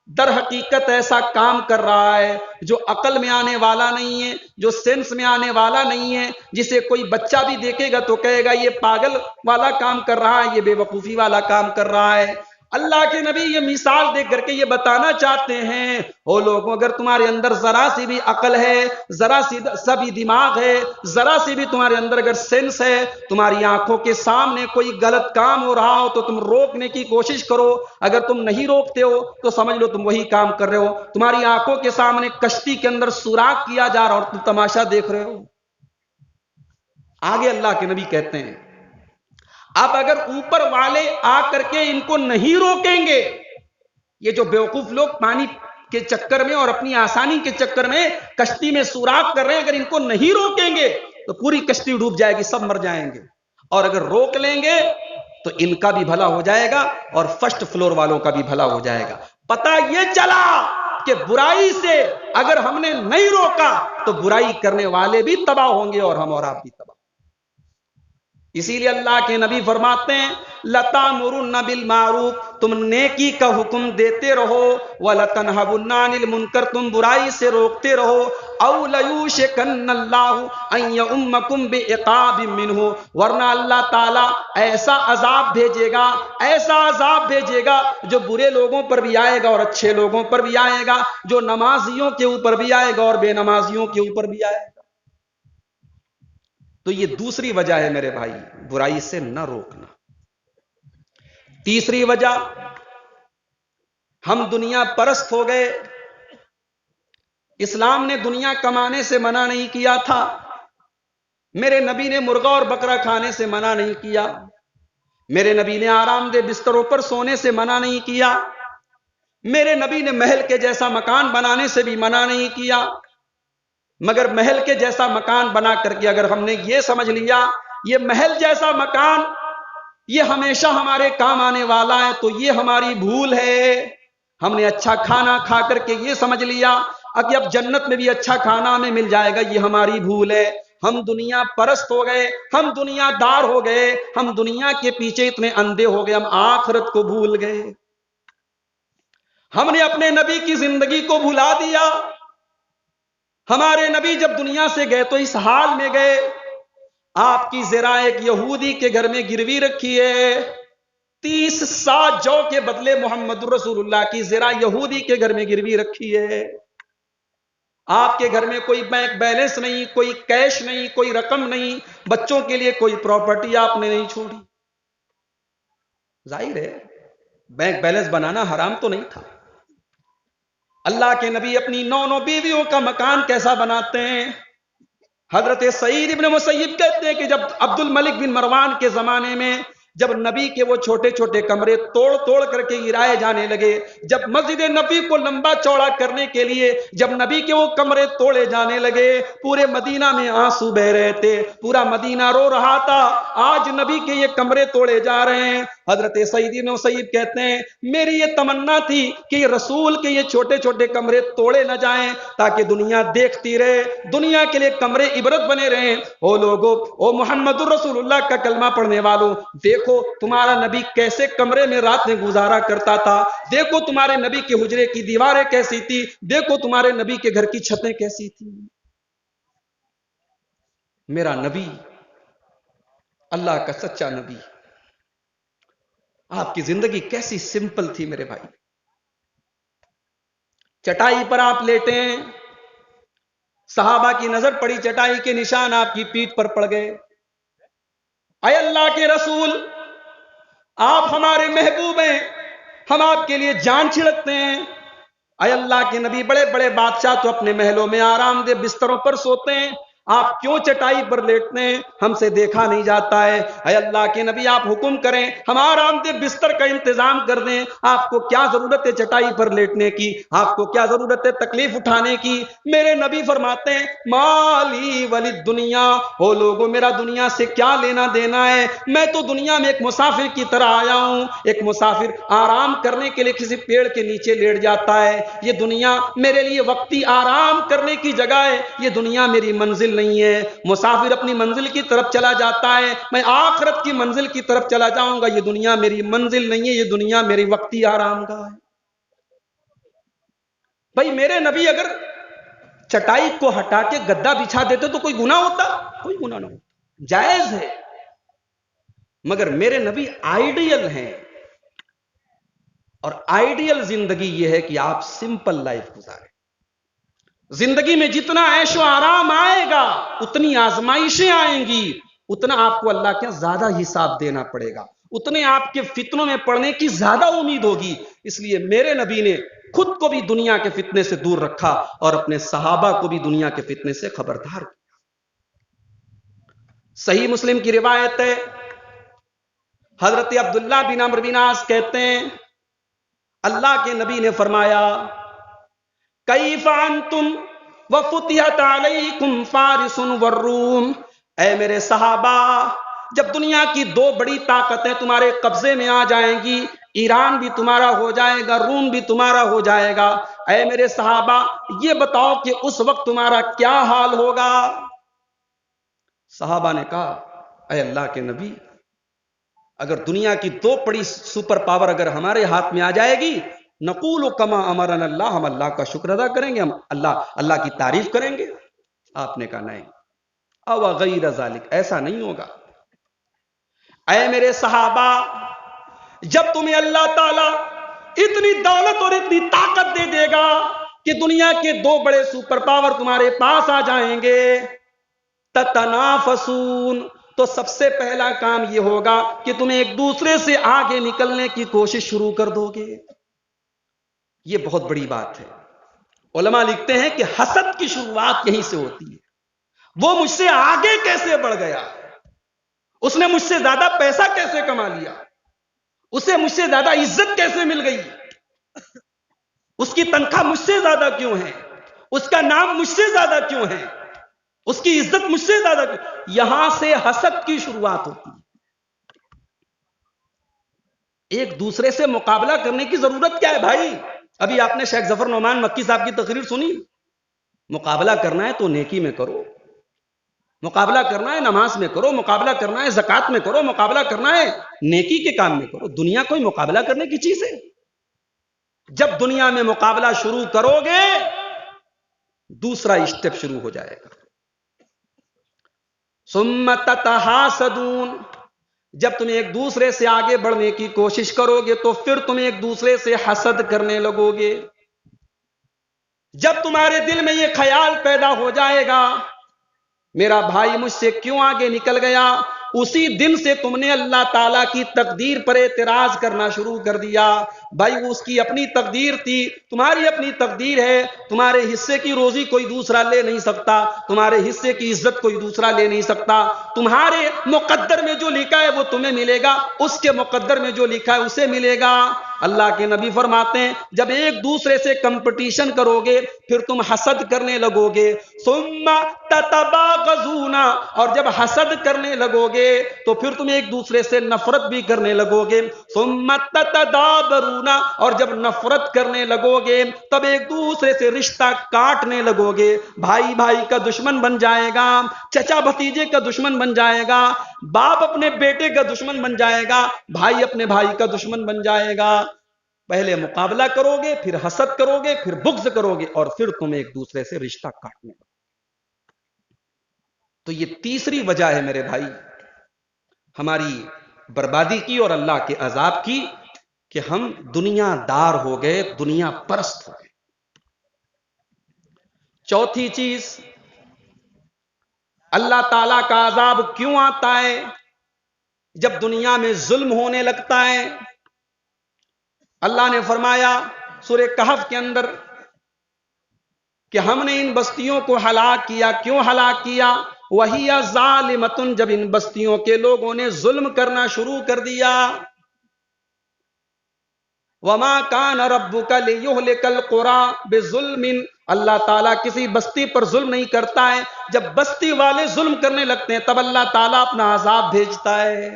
در حقیقت ایسا کام کر رہا ہے جو عقل میں آنے والا نہیں ہے، جو سینس میں آنے والا نہیں ہے، جسے کوئی بچہ بھی دیکھے گا تو کہے گا یہ پاگل والا کام کر رہا ہے، یہ بے وقوفی والا کام کر رہا ہے. اللہ کے نبی یہ مثال دے کر کے یہ بتانا چاہتے ہیں او لوگوں، اگر تمہارے اندر ذرا سی بھی عقل ہے، ذرا سی بھی دماغ ہے، ذرا سی بھی تمہارے اندر اگر سینس ہے، تمہاری آنکھوں کے سامنے کوئی غلط کام ہو رہا ہو تو تم روکنے کی کوشش کرو. اگر تم نہیں روکتے ہو تو سمجھ لو تم وہی کام کر رہے ہو. تمہاری آنکھوں کے سامنے کشتی کے اندر سوراخ کیا جا رہا اور تم تماشا دیکھ رہے ہو. آگے اللہ کے نبی کہتے ہیں اب اگر اوپر والے آ کر کے ان کو نہیں روکیں گے، یہ جو بیوقوف لوگ پانی کے چکر میں اور اپنی آسانی کے چکر میں کشتی میں سوراخ کر رہے ہیں، اگر ان کو نہیں روکیں گے تو پوری کشتی ڈوب جائے گی، سب مر جائیں گے. اور اگر روک لیں گے تو ان کا بھی بھلا ہو جائے گا اور فرسٹ فلور والوں کا بھی بھلا ہو جائے گا. پتہ یہ چلا کہ برائی سے اگر ہم نے نہیں روکا تو برائی کرنے والے بھی تباہ ہوں گے اور ہم اور آپ بھی تباہ. اسی لیے اللہ کے نبی فرماتے ہیں لَتَأْمُرُنَّ بِالْمَعْرُوفِ، تم نیکی کا حکم دیتے رہو، وَلَتَنْهَوْنَ عَنِ الْمُنْكَرِ، تم برائی سے روکتے رہو، أَوْ لَيُوشِكَنَّ اللَّهُ أَنْ يَؤُمَّكُمْ بِعِقَابٍ مِّنْهُ، ورنہ اللہ تعالیٰ ایسا عذاب بھیجے گا، ایسا عذاب بھیجے گا جو برے لوگوں پر بھی آئے گا اور اچھے لوگوں پر بھی آئے گا، جو نمازیوں کے اوپر بھی آئے گا اور بے نمازیوں کے اوپر بھی آئے گا. تو یہ دوسری وجہ ہے میرے بھائی، برائی سے نہ روکنا. تیسری وجہ ہم دنیا پرست ہو گئے. اسلام نے دنیا کمانے سے منع نہیں کیا تھا. میرے نبی نے مرغا اور بکرا کھانے سے منع نہیں کیا. میرے نبی نے آرام دہ بستروں پر سونے سے منع نہیں کیا. میرے نبی نے محل کے جیسا مکان بنانے سے بھی منع نہیں کیا. مگر محل کے جیسا مکان بنا کر کے اگر ہم نے یہ سمجھ لیا یہ محل جیسا مکان یہ ہمیشہ ہمارے کام آنے والا ہے تو یہ ہماری بھول ہے. ہم نے اچھا کھانا کھا کر کے یہ سمجھ لیا کہ اب جنت میں بھی اچھا کھانا ہمیں مل جائے گا، یہ ہماری بھول ہے. ہم دنیا پرست ہو گئے، ہم دنیا دار ہو گئے، ہم دنیا کے پیچھے اتنے اندھے ہو گئے، ہم آخرت کو بھول گئے. ہم نے اپنے نبی کی زندگی کو بھلا دیا. ہمارے نبی جب دنیا سے گئے تو اس حال میں گئے. آپ کی زرہ ایک یہودی کے گھر میں گروی رکھی ہے. 30 سا جو کے بدلے محمد رسول اللہ کی زرہ یہودی کے گھر میں گروی رکھی ہے. آپ کے گھر میں کوئی بینک بیلنس نہیں، کوئی کیش نہیں، کوئی رقم نہیں، بچوں کے لیے کوئی پراپرٹی آپ نے نہیں چھوڑی. ظاہر ہے بینک بیلنس بنانا حرام تو نہیں تھا. اللہ کے نبی اپنی 9 بیویوں کا مکان کیسا بناتے ہیں؟ حضرت سعید ابن مسیب کہتے ہیں کہ جب عبد الملک بن مروان کے زمانے میں جب نبی کے وہ چھوٹے چھوٹے کمرے توڑ توڑ کر کے گرائے جانے لگے، جب مسجد نبی کو لمبا چوڑا کرنے کے لیے جب نبی کے وہ کمرے توڑے جانے لگے، پورے مدینہ میں آنسو بہ رہے تھے، پورا مدینہ رو رہا تھا. آج نبی کے یہ کمرے توڑے جا رہے ہیں. حضرت سعید بن مسیب کہتے ہیں میری یہ تمنا تھی کہ رسول کے یہ چھوٹے چھوٹے کمرے توڑے نہ جائیں تاکہ دنیا دیکھتی رہے، دنیا کے لیے کمرے عبرت بنے رہیں. او لوگو، او محمد الرسول اللہ کا کلمہ پڑھنے والوں، دیکھو تمہارا نبی کیسے کمرے میں رات میں گزارا کرتا تھا، دیکھو تمہارے نبی کے حجرے کی دیواریں کیسی تھی، دیکھو تمہارے نبی کے گھر کی چھتیں کیسی تھی. میرا نبی اللہ کا سچا نبی، آپ کی زندگی کیسی سمپل تھی میرے بھائی. چٹائی پر آپ لیٹے ہیں، صحابہ کی نظر پڑی، چٹائی کے نشان آپ کی پیٹھ پر پڑ گئے. اے اللہ کے رسول، آپ ہمارے محبوب ہیں، ہم آپ کے لیے جان چھڑکتے ہیں. اے اللہ کے نبی، بڑے بڑے بادشاہ تو اپنے محلوں میں آرام دہ بستروں پر سوتے ہیں، آپ کیوں چٹائی پر لیٹتے ہیں؟ ہم سے دیکھا نہیں جاتا ہے. اے اللہ کے نبی، آپ حکم کریں، ہم آرام دہ بستر کا انتظام کر دیں. آپ کو کیا ضرورت ہے چٹائی پر لیٹنے کی؟ آپ کو کیا ضرورت ہے تکلیف اٹھانے کی؟ میرے نبی فرماتے ہیں مالی ولی دنیا، او لوگوں میرا دنیا سے کیا لینا دینا ہے؟ میں تو دنیا میں ایک مسافر کی طرح آیا ہوں. ایک مسافر آرام کرنے کے لیے کسی پیڑ کے نیچے لیٹ جاتا ہے. یہ دنیا میرے لیے وقتی آرام کرنے کی جگہ ہے، یہ دنیا میری منزل نہیں ہے. مسافر اپنی منزل کی طرف چلا جاتا ہے، میں آخرت کی منزل کی طرف چلا جاؤں گا. یہ دنیا میری منزل نہیں ہے، یہ دنیا میری وقتی آرام گاہ ہے. بھائی میرے نبی اگر چٹائی کو ہٹا کے گدا بچھا دیتے تو کوئی گناہ ہوتا؟ کوئی گناہ نہیں ہوتا، جائز ہے. مگر میرے نبی آئیڈیل ہیں، اور آئیڈیل زندگی یہ ہے کہ آپ سمپل لائف گزاریں. زندگی میں جتنا عیش و آرام آئے گا اتنی آزمائشیں آئیں گی، اتنا آپ کو اللہ کے زیادہ حساب دینا پڑے گا، اتنے آپ کے فتنوں میں پڑنے کی زیادہ امید ہوگی. اس لیے میرے نبی نے خود کو بھی دنیا کے فتنے سے دور رکھا اور اپنے صحابہ کو بھی دنیا کے فتنے سے خبردار کیا. صحیح مسلم کی روایت ہے، حضرت عبداللہ بن عمرو بن عاص کہتے ہیں اللہ کے نبی نے فرمایا کیف انتم وفتحت علیکم فارس والروم، اے میرے صحابہ جب دنیا کی 2 بڑی طاقتیں تمہارے قبضے میں آ جائیں گی، ایران بھی تمہارا ہو جائے گا، روم بھی تمہارا ہو جائے گا، اے میرے صحابہ یہ بتاؤ کہ اس وقت تمہارا کیا حال ہوگا؟ صحابہ نے کہا اے اللہ کے نبی، اگر دنیا کی 2 بڑی سپر پاور اگر ہمارے ہاتھ میں آ جائے گی، نقول کما امرنا اللہ، ہم اللہ کا شکر ادا کریں گے، ہم اللہ کی تعریف کریں گے. آپ نے کہا نہیں، او غیر ذالک، ایسا نہیں ہوگا. اے میرے صحابہ جب تمہیں اللہ تعالی اتنی دولت اور اتنی طاقت دے دے گا کہ دنیا کے 2 بڑے سپر پاور تمہارے پاس آ جائیں گے، تتنافسون، تو سب سے پہلا کام یہ ہوگا کہ تمہیں ایک دوسرے سے آگے نکلنے کی کوشش شروع کر دو گے. یہ بہت بڑی بات ہے. علماء لکھتے ہیں کہ حسد کی شروعات یہیں سے ہوتی ہے. وہ مجھ سے آگے کیسے بڑھ گیا, اس نے مجھ سے زیادہ پیسہ کیسے کما لیا, اسے مجھ سے زیادہ عزت کیسے مل گئی, اس کی تنخواہ مجھ سے زیادہ کیوں ہے, اس کا نام مجھ سے زیادہ کیوں ہے, اس کی عزت مجھ سے زیادہ کیوں. یہاں سے حسد کی شروعات ہوتی ہے. ایک دوسرے سے مقابلہ کرنے کی ضرورت کیا ہے بھائی؟ ابھی آپ نے شیخ ظفر نعمان مکی صاحب کی تقریر سنی. مقابلہ کرنا ہے تو نیکی میں کرو, مقابلہ کرنا ہے نماز میں کرو, مقابلہ کرنا ہے زکات میں کرو, مقابلہ کرنا ہے نیکی کے کام میں کرو. دنیا کوئی مقابلہ کرنے کی چیز ہے؟ جب دنیا میں مقابلہ شروع کرو گے دوسرا اسٹیپ شروع ہو جائے گا. ثم تتحاسدون, جب تم ایک دوسرے سے آگے بڑھنے کی کوشش کرو گے تو پھر تم ایک دوسرے سے حسد کرنے لگو گے. جب تمہارے دل میں یہ خیال پیدا ہو جائے گا میرا بھائی مجھ سے کیوں آگے نکل گیا, اسی دن سے تم نے اللہ تعالیٰ کی تقدیر پر اعتراض کرنا شروع کر دیا. بھائی وہ اس کی اپنی تقدیر تھی, تمہاری اپنی تقدیر ہے. تمہارے حصے کی روزی کوئی دوسرا لے نہیں سکتا, تمہارے حصے کی عزت کوئی دوسرا لے نہیں سکتا. تمہارے مقدر میں جو لکھا ہے وہ تمہیں ملے گا, اس کے مقدر میں جو لکھا ہے اسے ملے گا. اللہ کے نبی فرماتے ہیں جب ایک دوسرے سے کمپٹیشن کرو گے پھر تم حسد کرنے لگو گے. ثم تتباغضون, اور جب حسد کرنے لگو گے تو پھر تم ایک دوسرے سے نفرت بھی کرنے لگو گے. ثم تتدابرون, اور جب نفرت کرنے لگو گے تب ایک دوسرے سے رشتہ کاٹنے لگو گے. بھائی بھائی کا دشمن بن جائے گا, چچا بھتیجے کا دشمن بن جائے گا, باپ اپنے بیٹے کا دشمن بن جائے گا, بھائی اپنے بھائی کا دشمن بن جائے گا. پہلے مقابلہ کرو گے, پھر حسد کرو گے, پھر بغض کرو گے, اور پھر تم ایک دوسرے سے رشتہ کاٹنے لگو. تو یہ تیسری وجہ ہے میرے بھائی ہماری بربادی کی اور اللہ کے عذاب کی, کہ ہم دنیا دار ہو گئے, دنیا پرست ہو گئے. چوتھی چیز, اللہ تعالیٰ کا عذاب کیوں آتا ہے جب دنیا میں ظلم ہونے لگتا ہے. اللہ نے فرمایا سورہ کہف کے اندر کہ ہم نے ان بستیوں کو ہلاک کیا. کیوں ہلاک کیا؟ وَهِيَ ظَالِمَةٌ, جب ان بستیوں کے لوگوں نے ظلم کرنا شروع کر دیا. وَمَا كَانَ رَبُّكَ لِيُهْلِكَ الْقُرَىٰ بِظُلْمٍ, اللہ تعالیٰ کسی بستی پر ظلم نہیں کرتا ہے. جب بستی والے ظلم کرنے لگتے ہیں تب اللہ تعالیٰ اپنا عذاب بھیجتا ہے.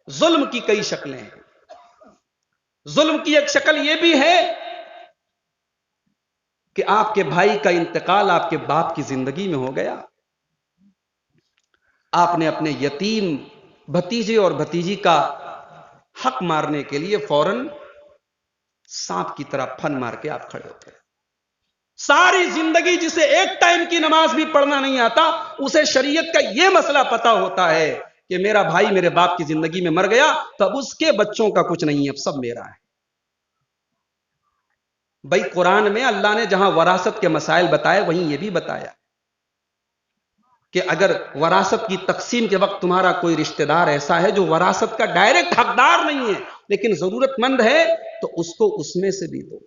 ظلم کی کئی شکلیں ہیں. ظلم کی ایک شکل یہ بھی ہے کہ آپ کے بھائی کا انتقال آپ کے باپ کی زندگی میں ہو گیا, آپ نے اپنے یتیم بھتیجے اور بھتیجی کا حق مارنے کے لیے فوراً سانپ کی طرح پھن مار کے آپ کھڑے ہو گئے. ساری زندگی جسے ایک ٹائم کی نماز بھی پڑھنا نہیں آتا, اسے شریعت کا یہ مسئلہ پتا ہوتا ہے کہ میرا بھائی میرے باپ کی زندگی میں مر گیا, تب اس کے بچوں کا کچھ نہیں ہے, اب سب میرا ہے. بھائی قرآن میں اللہ نے جہاں وراثت کے مسائل بتائے وہیں یہ بھی بتایا کہ اگر وراثت کی تقسیم کے وقت تمہارا کوئی رشتہ دار ایسا ہے جو وراثت کا ڈائریکٹ حقدار نہیں ہے لیکن ضرورت مند ہے تو اس کو اس میں سے بھی دو.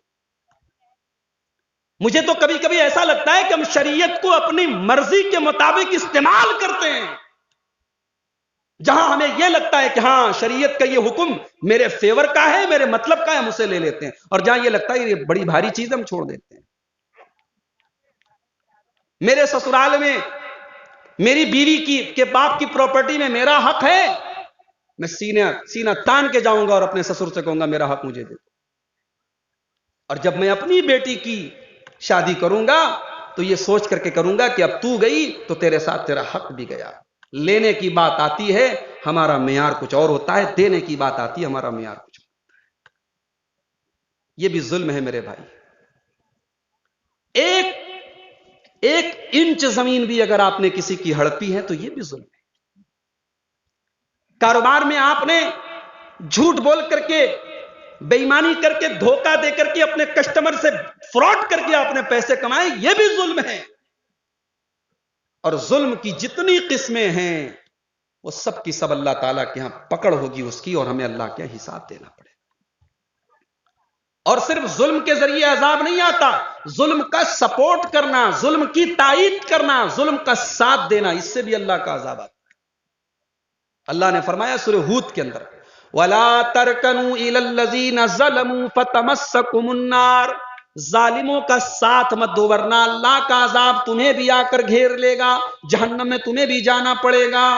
مجھے تو کبھی کبھی ایسا لگتا ہے کہ ہم شریعت کو اپنی مرضی کے مطابق استعمال کرتے ہیں. جہاں ہمیں یہ لگتا ہے کہ ہاں شریعت کا یہ حکم میرے فیور کا ہے, میرے مطلب کا ہے, ہم اسے لے لیتے ہیں, اور جہاں یہ لگتا ہے یہ بڑی بھاری چیز ہم چھوڑ دیتے ہیں. میرے سسرال میں میری بیوی کے باپ کی پراپرٹی میں میرا حق ہے, میں سینہ تان کے جاؤں گا اور اپنے سسر سے کہوں گا میرا حق مجھے دے. اور جب میں اپنی بیٹی کی شادی کروں گا تو یہ سوچ کر کے کروں گا کہ اب تو گئی تو تیرے ساتھ تیرا حق بھی گیا. لینے کی بات آتی ہے ہمارا معیار کچھ اور ہوتا ہے, دینے کی بات آتی ہے ہمارا معیار کچھ اور ہوتا ہے. یہ بھی ظلم ہے میرے بھائی. ایک انچ زمین بھی اگر آپ نے کسی کی ہڑپی ہے تو یہ بھی ظلم ہے. کاروبار میں آپ نے جھوٹ بول کر کے, بے ایمانی کر کے, دھوکہ دے کر کے, اپنے کسٹمر سے فراڈ کر کے آپ نے پیسے کمائے, یہ بھی ظلم ہے. اور ظلم کی جتنی قسمیں ہیں وہ سب کی سب اللہ تعالیٰ کے ہاں پکڑ ہوگی اس کی, اور ہمیں اللہ کے حساب دینا پڑے. اور صرف ظلم کے ذریعے عذاب نہیں آتا، ظلم کا سپورٹ کرنا، ظلم کی تائید کرنا، ظلم کا ساتھ دینا، اس سے بھی اللہ کا عذاب آتا ہے۔ اللہ نے فرمایا سورہ ہود کے اندر وَلَا تَرْكَنُوا إِلَى الَّذِينَ ظَلَمُوا فَتَمَسَّكُمُ النَّارُ، ظالموں کا ساتھ مت دو ورنہ اللہ کا عذاب تمہیں بھی آ کر گھیر لے گا، جہنم میں تمہیں بھی جانا پڑے گا۔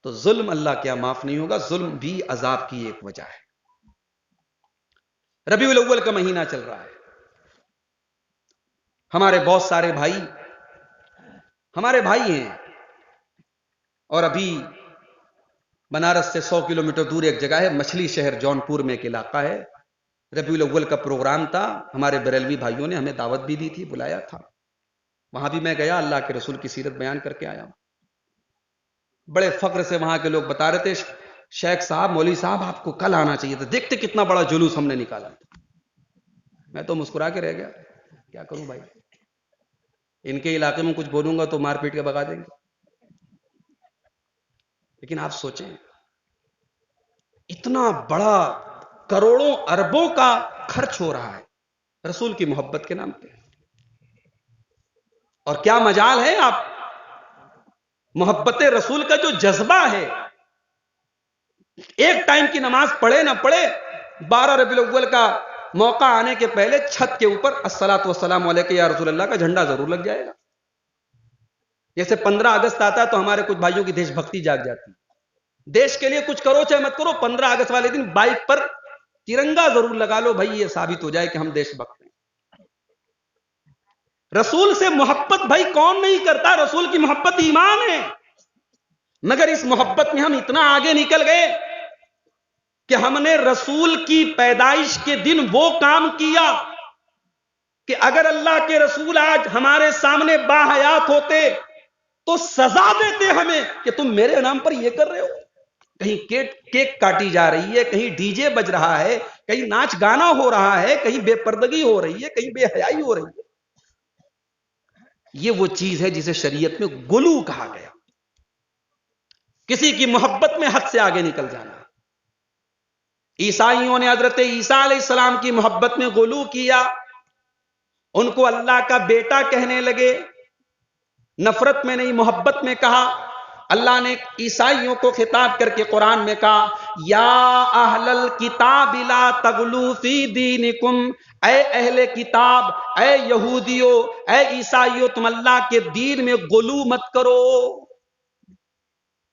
تو ظلم اللہ کیا معاف نہیں ہوگا، ظلم بھی عذاب کی ایک وجہ ہے۔ ربیع الاول کا مہینہ چل رہا ہے، ہمارے بہت سارے بھائی ہمارے بھائی ہیں، اور ابھی بنارس سے 100 کلومیٹر دور ایک جگہ ہے مچھلی شہر جونپور میں ایک علاقہ ہے، ربیع الاول کا پروگرام تھا، ہمارے بریلوی بھائیوں نے ہمیں دعوت بھی دی تھی، بلایا تھا، وہاں بھی میں گیا، اللہ کے رسول کی سیرت بیان کر کے آیا۔ بڑے فخر سے وہاں کے لوگ بتا رہے تھے شیخ صاحب، مولوی صاحب آپ کو کل آنا چاہیے تھا، دیکھتے کتنا بڑا جلوس ہم نے نکالا۔ میں تو مسکرا کے رہ گیا، کیا کروں بھائی، ان کے علاقے میں کچھ بولوں گا تو مار پیٹ کے بگا دیں گے۔ لیکن آپ سوچیں اتنا بڑا کروڑوں اربوں کا خرچ ہو رہا ہے رسول کی محبت کے نام پہ، اور کیا مجال ہے، آپ محبت رسول کا جو جذبہ ہے، ایک ٹائم کی نماز پڑھے نہ پڑھے، 12 ربیع الاول کا موقع آنے کے پہلے چھت کے اوپر الصلاۃ والسلام علیک یا رسول اللہ کا جھنڈا ضرور لگ جائے گا۔ جیسے 15 اگست آتا ہے تو ہمارے کچھ بھائیوں کی دیش بھکتی جاگ جاتی ہے، دیش کے لیے کچھ کرو چاہے مت کرو، 15 اگست والے دن بائک پر ترنگا ضرور لگا لو، بھائی یہ ثابت ہو جائے کہ ہم دیش بھکت ہیں۔ رسول سے محبت بھائی کون نہیں کرتا، رسول کی محبت ایمان ہے، مگر اس محبت میں ہم اتنا آگے نکل گئے کہ ہم نے رسول کی پیدائش کے دن وہ کام کیا کہ اگر اللہ کے رسول آج ہمارے سامنے باحیات ہوتے تو سزا دیتے ہمیں کہ تم میرے نام پر یہ کر رہے ہو۔ کہیں کیک کاٹی جا رہی ہے، کہیں ڈی جے بج رہا ہے، کہیں ناچ گانا ہو رہا ہے، کہیں بے پردگی ہو رہی ہے، کہیں بے حیائی ہو رہی ہے۔ یہ وہ چیز ہے جسے شریعت میں غلو کہا گیا، کسی کی محبت میں حد سے آگے نکل جانا۔ عیسائیوں نے حضرت عیسیٰ علیہ السلام کی محبت میں غلو کیا، ان کو اللہ کا بیٹا کہنے لگے، نفرت میں نہیں محبت میں کہا۔ اللہ نے عیسائیوں کو خطاب کر کے قرآن میں کہا یا اہل الکتاب لا تغلو فی دینکم، اے اہل کتاب، اے یہودیوں، اے عیسائیوں، تم اللہ کے دین میں غلو مت کرو۔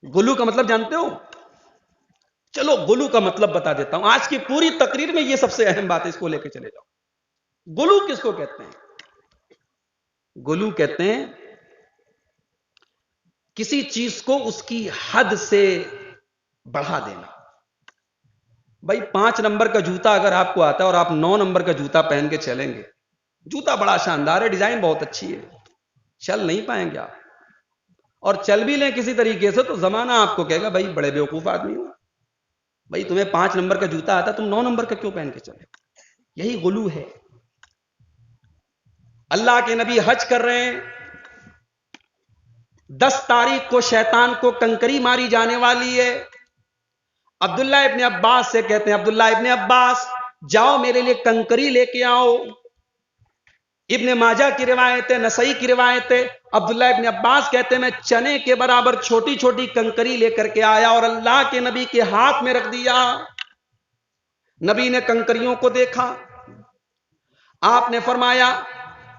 غلو کا مطلب جانتے ہو؟ چلو غلو کا مطلب بتا دیتا ہوں، آج کی پوری تقریر میں یہ سب سے اہم بات ہے، اس کو لے کے چلے جاؤ۔ غلو کس کو کہتے ہیں؟ غلو کہتے ہیں کسی چیز کو اس کی حد سے بڑھا دینا۔ بھائی 5 نمبر کا جوتا اگر آپ کو آتا ہے اور آپ 9 نمبر کا جوتا پہن کے چلیں گے، جوتا بڑا شاندار ہے، ڈیزائن بہت اچھی ہے، چل نہیں پائیں گے آپ، اور چل بھی لیں کسی طریقے سے تو زمانہ آپ کو کہے گا بھائی بڑے بیوقوف آدمی ہو، بھائی تمہیں 5 نمبر کا جوتا آتا تم 9 نمبر کا کیوں پہن کے چلے؟ یہی غلو ہے۔ اللہ کے نبی حج کر رہے ہیں، 10 تاریخ کو شیطان کو کنکری ماری جانے والی ہے، عبداللہ ابن عباس سے کہتے ہیں عبداللہ ابن عباس جاؤ میرے لیے کنکری لے کے آؤ۔ ابن ماجہ کی روایت ہے، نسائی کی روایت ہے، عبداللہ ابن عباس کہتے ہیں میں چنے کے برابر چھوٹی چھوٹی کنکری لے کر کے آیا اور اللہ کے نبی کے ہاتھ میں رکھ دیا۔ نبی نے کنکریوں کو دیکھا، آپ نے فرمایا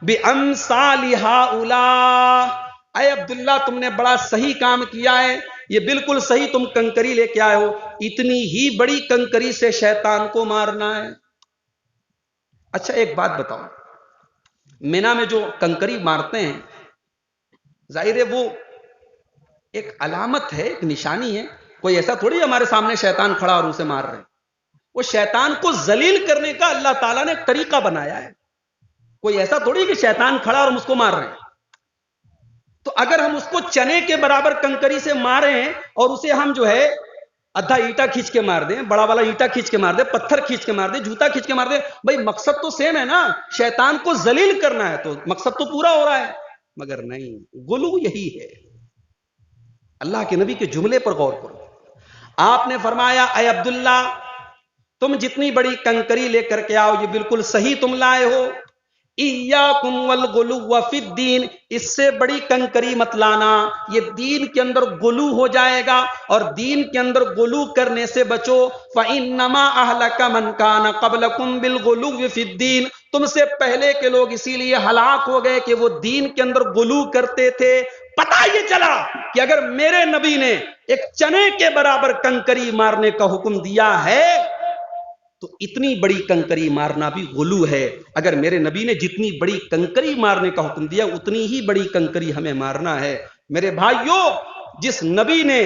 بِأَمْثَالِ هَؤُلَاءِ، اے عبداللہ تم نے بڑا صحیح کام کیا ہے، یہ بالکل صحیح تم کنکری لے کے آئے ہو، اتنی ہی بڑی کنکری سے شیطان کو مارنا ہے۔ اچھا ایک بات بتاؤ، مینا میں جو کنکری مارتے ہیں ظاہر ہے وہ ایک علامت ہے، ایک نشانی ہے، کوئی ایسا تھوڑی ہمارے سامنے شیطان کھڑا اور اسے مار رہے ہیں، وہ شیطان کو ذلیل کرنے کا اللہ تعالیٰ نے طریقہ بنایا ہے، کوئی ایسا تھوڑی کہ شیطان کھڑا اور ہم اس کو مار رہے ہیں۔ تو اگر ہم اس کو چنے کے برابر کنکری سے مارے ہیں اور اسے ہم جو ہے ادھا اینٹا کھینچ کے مار دیں، بڑا والا اینٹا کھینچ کے مار دیں، پتھر کھینچ کے مار دیں، جوتا کھینچ کے مار دیں، بھائی مقصد تو سیم ہے نا، شیطان کو ذلیل کرنا ہے تو مقصد تو پورا ہو رہا ہے، مگر نہیں، غلو یہی ہے۔ اللہ کے نبی کے جملے پر غور کرو، آپ نے فرمایا اے عبداللہ تم جتنی بڑی کنکری لے کر کے آؤ یہ بالکل صحیح تم لائے ہو، ایاکم والغلو فی الدین، اس سے بڑی کنکری مت لانا، یہ دین کے اندر غلو ہو جائے گا، اور دین کے اندر غلو کرنے سے بچو۔ فإنما اہلک من کان قبلکم بالغلو فی الدین، تم سے پہلے کے لوگ اسی لیے ہلاک ہو گئے کہ وہ دین کے اندر غلو کرتے تھے۔ پتہ یہ چلا کہ اگر میرے نبی نے ایک چنے کے برابر کنکری مارنے کا حکم دیا ہے تو اتنی بڑی کنکری مارنا بھی غلو ہے۔ اگر میرے نبی نے جتنی بڑی کنکری مارنے کا حکم دیا اتنی ہی بڑی کنکری ہمیں مارنا ہے۔ میرے بھائیوں، جس نبی نے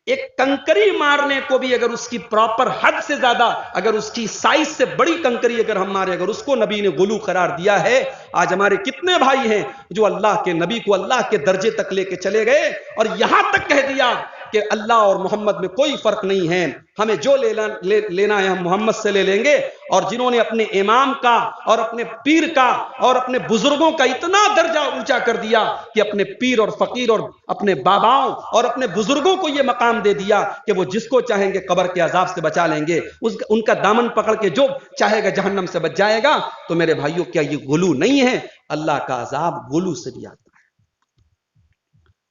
ایک کنکری مارنے کو بھی اگر اس کی پراپر حد سے زیادہ، اگر اس کی سائز سے بڑی کنکری اگر ہم مارے، اگر اس کو نبی نے غلو قرار دیا ہے، آج ہمارے کتنے بھائی ہیں جو اللہ کے نبی کو اللہ کے درجے تک لے کے چلے گئے اور یہاں تک کہہ دیا کہ اللہ اور محمد میں کوئی فرق نہیں ہے، ہمیں جو لینا ہے ہم محمد سے لے لیں گے۔ اور جنہوں نے اپنے امام کا اور اپنے پیر کا اور اپنے بزرگوں کا اتنا درجہ اونچا کر دیا کہ اپنے پیر اور فقیر اور اپنے باباؤں اور اپنے بزرگوں کو یہ مقام دے دیا کہ وہ جس کو چاہیں گے قبر کے عذاب سے بچا لیں گے، ان کا دامن پکڑ کے جو چاہے گا جہنم سے بچ جائے گا، تو میرے بھائیوں کیا یہ غلو نہیں ہے؟ اللہ کا عذاب غلو سے بھی آتا ہے۔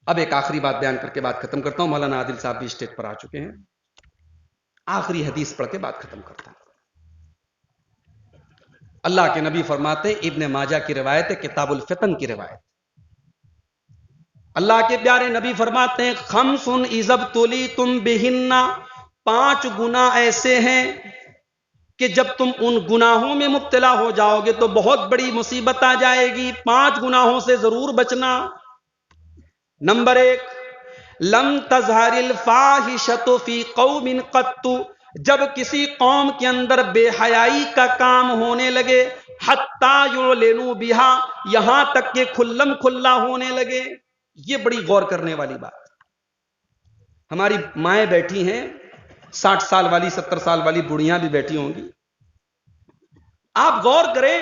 اب ایک آخری بات بیان کر کے بات ختم کرتا ہوں، مولانا عادل صاحب بھی اسٹیج پر آ چکے ہیں، آخری حدیث پڑھ کے بات ختم کرتا ہوں۔ اللہ کے نبی فرماتے ہیں، ابن ماجہ کی روایت ہے، کتاب الفتن کی روایت، اللہ کے پیارے نبی فرماتے ہیں، خمس اذا ابتلیتم بہن، 5 گناہ ایسے ہیں کہ جب تم ان گناہوں میں مبتلا ہو جاؤ گے تو بہت بڑی مصیبت آ جائے گی، 5 گناہوں سے ضرور بچنا۔ نمبر 1، لم تظہر الفاحشۃ فی قوم قط، جب کسی قوم کے اندر بے حیائی کا کام ہونے لگے، حتی یعلنوا بہا، یہاں تک کہ کھلم کھلا ہونے لگے۔ یہ بڑی غور کرنے والی بات۔ ہماری مائیں بیٹھی ہیں، 60 سال والی 70 سال والی بڑیاں بھی بیٹھی ہوں گی، آپ غور کریں،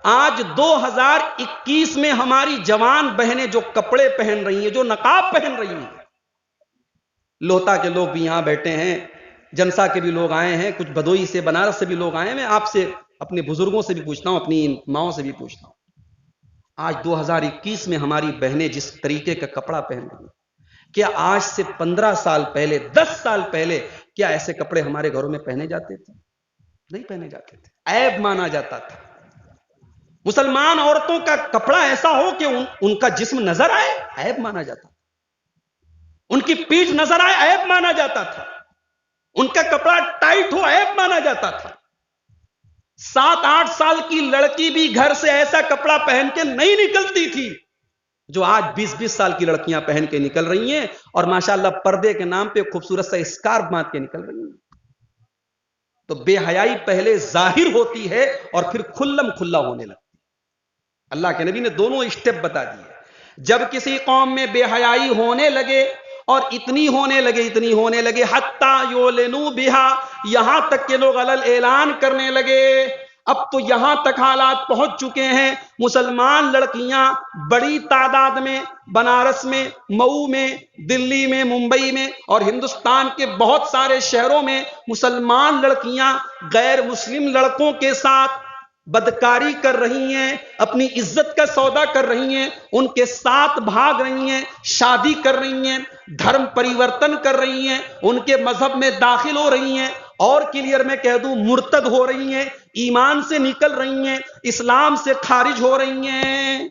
آج 2021 میں ہماری جوان بہنیں جو کپڑے پہن رہی ہیں، جو نقاب پہن رہی ہیں، لوتا کے لوگ بھی یہاں بیٹھے ہیں، جنسا کے بھی لوگ آئے ہیں، کچھ بدوئی سے بنارس سے بھی لوگ آئے ہیں، میں آپ سے اپنے بزرگوں سے بھی پوچھتا ہوں، اپنی ماؤں سے بھی پوچھتا ہوں، آج 2021 میں ہماری بہنیں جس طریقے کا کپڑا پہن رہی ہیں، کیا آج سے 15 سال پہلے، 10 سال پہلے کیا ایسے کپڑے ہمارے گھروں میں پہنے جاتے تھے؟ نہیں پہنے جاتے تھے، عیب مانا جاتا تھا۔ مسلمان عورتوں کا کپڑا ایسا ہو کہ ان کا جسم نظر آئے، عیب مانا جاتا تھا، ان کی پیٹھ نظر آئے، عیب مانا جاتا تھا، ان کا کپڑا ٹائٹ ہو، عیب مانا جاتا تھا۔ 7-8 سال کی لڑکی بھی گھر سے ایسا کپڑا پہن کے نہیں نکلتی تھی جو آج 20-20 سال کی لڑکیاں پہن کے نکل رہی ہیں، اور ماشاءاللہ پردے کے نام پہ خوبصورت سا اسکارف باندھ کے نکل رہی ہیں۔ تو بے حیائی پہلے ظاہر ہوتی ہے اور پھر کھلم کھلا ہونے لگتی ہے۔ اللہ کے نبی نے دونوں اسٹیپ بتا دیے۔ جب کسی قوم میں بے حیائی ہونے لگے، اور اتنی ہونے لگے حتی یعلنوا بہا، یہاں تک کہ لوگ علل اعلان کرنے لگے۔ اب تو یہاں تک حالات پہنچ چکے ہیں، مسلمان لڑکیاں بڑی تعداد میں بنارس میں، مئو میں، دلی میں، ممبئی میں اور ہندوستان کے بہت سارے شہروں میں مسلمان لڑکیاں غیر مسلم لڑکوں کے ساتھ بدکاری کر رہی ہیں، اپنی عزت کا سودا کر رہی ہیں، ان کے ساتھ بھاگ رہی ہیں، شادی کر رہی ہیں، دھرم پریورتن کر رہی ہیں، ان کے مذہب میں داخل ہو رہی ہیں، اور کلیئر میں کہہ دوں مرتد ہو رہی ہیں، ایمان سے نکل رہی ہیں، اسلام سے خارج ہو رہی ہیں۔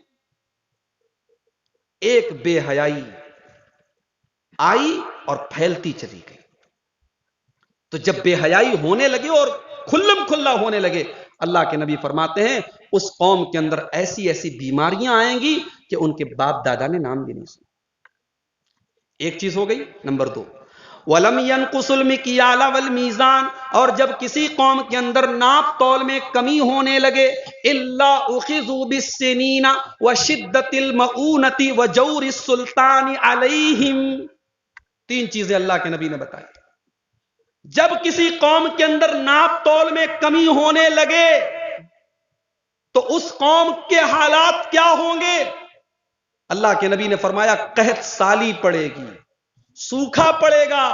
ایک بے حیائی آئی اور پھیلتی چلی گئی۔ تو جب بے حیائی ہونے لگے اور کھلم کھلا ہونے لگے، اللہ کے نبی فرماتے ہیں اس قوم کے اندر ایسی ایسی بیماریاں آئیں گی کہ ان کے باپ دادا نے نام بھی نہیں سنا۔ ایک چیز ہو گئی۔ نمبر 2، وَلَمْ يَنْقُصُ الْمِكْيَالَ وَالْمِيزَانَ، اور جب کسی قوم کے اندر ناپ تول میں کمی ہونے لگے، إِلَّا أُخِذُوا بِالسِّنِينَ وَشِدَّةِ الْمَؤُونَةِ وَجَوْرِ السُّلْطَانِ عَلَيْهِمْ۔ 3 چیزیں اللہ کے نبی نے بتائی۔ جب کسی قوم کے اندر ناپ تول میں کمی ہونے لگے تو اس قوم کے حالات کیا ہوں گے؟ اللہ کے نبی نے فرمایا قحط سالی پڑے گی، سوکھا پڑے گا،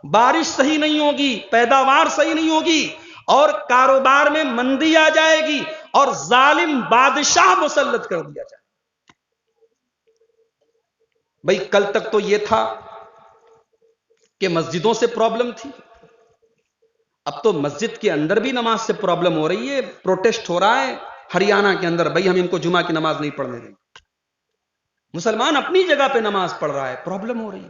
بارش صحیح نہیں ہوگی، پیداوار صحیح نہیں ہوگی، اور کاروبار میں مندی آ جائے گی، اور ظالم بادشاہ مسلط کر دیا جائے۔ بھئی کل تک تو یہ تھا کہ مسجدوں سے پرابلم تھی، اب تو مسجد کے اندر بھی نماز سے پرابلم ہو رہی ہے، پروٹیسٹ ہو رہا ہے ہریانہ کے اندر، بھئی ہم ان کو جمعہ کی نماز نہیں پڑھنے دیں گے۔ مسلمان اپنی جگہ پہ نماز پڑھ رہا ہے، پرابلم ہو رہی ہے۔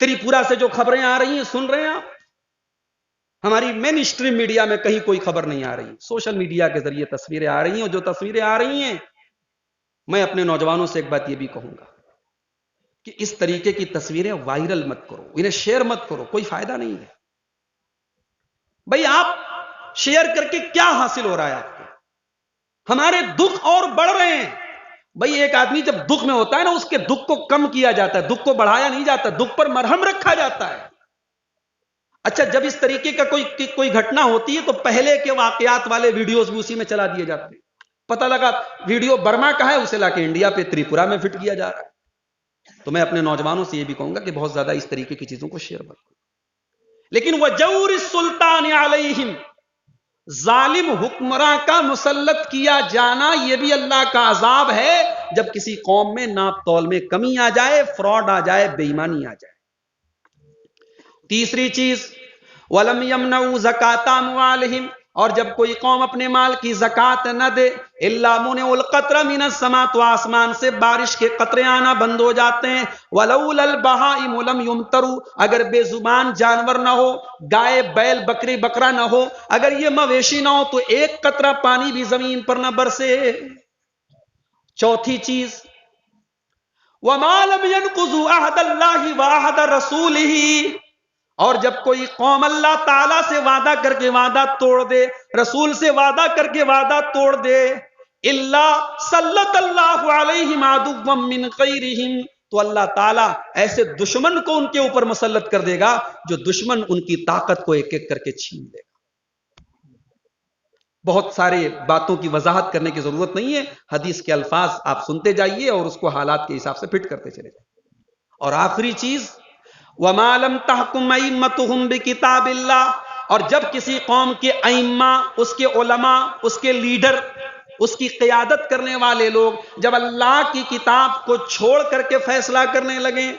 تریپورہ سے جو خبریں آ رہی ہیں سن رہے ہیں آپ، ہماری مین اسٹریم میڈیا میں کہیں کوئی خبر نہیں آ رہی، سوشل میڈیا کے ذریعے تصویریں آ رہی ہیں، اور جو تصویریں آ رہی ہیں، میں اپنے نوجوانوں سے ایک بات یہ بھی کہوں گا کہ اس طریقے کی تصویریں وائرل مت کرو، انہیں شیئر مت کرو، کوئی فائدہ نہیں ہے۔ بھئی آپ شیئر کر کے کیا حاصل ہو رہا ہے آپ کو؟ ہمارے دکھ اور بڑھ رہے ہیں۔ بھئی ایک آدمی جب دکھ میں ہوتا ہے نا، اس کے دکھ کو کم کیا جاتا ہے، دکھ کو بڑھایا نہیں جاتا، دکھ پر مرہم رکھا جاتا ہے۔ اچھا جب اس طریقے کا کوئی گھٹنا ہوتی ہے تو پہلے کے واقعات والے ویڈیوز بھی اسی میں چلا دیے جاتے ہیں، پتہ لگا ویڈیو برما کا ہے، اسے لا کے انڈیا پہ تریپورہ میں فٹ کیا جا رہا ہے۔ تو میں اپنے نوجوانوں سے یہ بھی کہوں گا کہ بہت زیادہ اس طریقے کی چیزوں کو شیئر مت کرو۔ لیکن وجور السلطان علیہم، ظالم حکمراں کا مسلط کیا جانا یہ بھی اللہ کا عذاب ہے، جب کسی قوم میں ناپ تول میں کمی آ جائے، فراڈ آ جائے، بے ایمانی آ جائے۔ تیسری چیز وَلَمْ يَمْنَعُوا زَكَاةَ أَمْوَالِهِمْ، اور جب کوئی قوم اپنے مال کی زکوٰۃ نہ دے، إِلَّا مُنِعُ الْقَطْرَ مِنَ السَّمَاءِ، تو آسمان سے بارش کے قطرے آنا بند ہو جاتے ہیں۔ وَلَوْلَا الْبَهَائِمُ لَمْ يُمْطَرُوا، اگر بے زبان جانور نہ ہو، گائے بیل بکری بکرا نہ ہو، اگر یہ مویشی نہ ہو تو ایک قطرہ پانی بھی زمین پر نہ برسے۔ چوتھی چیز وَمَا لَمْ يَنْقُضُوا عَهْدَ اللَّهِ وَعَهْدَ رَسُولِهِ، اور جب کوئی قوم اللہ تعالیٰ سے وعدہ کر کے وعدہ توڑ دے، رسول سے وعدہ کر کے وعدہ توڑ دے، اللہ سلط اللہ علیہم عدوا من غیرہم، تو اللہ تعالیٰ ایسے دشمن کو ان کے اوپر مسلط کر دے گا جو دشمن ان کی طاقت کو ایک ایک کر کے چھین لے گا۔ بہت سارے باتوں کی وضاحت کرنے کی ضرورت نہیں ہے، حدیث کے الفاظ آپ سنتے جائیے اور اس کو حالات کے حساب سے فٹ کرتے چلے جائیں۔ اور آخری چیز وَمَا لَمْ تَحْكُمْ أَئِمَّتُهُمْ بِكِتَابِ اللَّهِ، اور جب کسی قوم کے ائمہ، اس کے علماء، اس کے لیڈر، اس کی قیادت کرنے والے لوگ جب اللہ کی کتاب کو چھوڑ کر کے فیصلہ کرنے لگیں،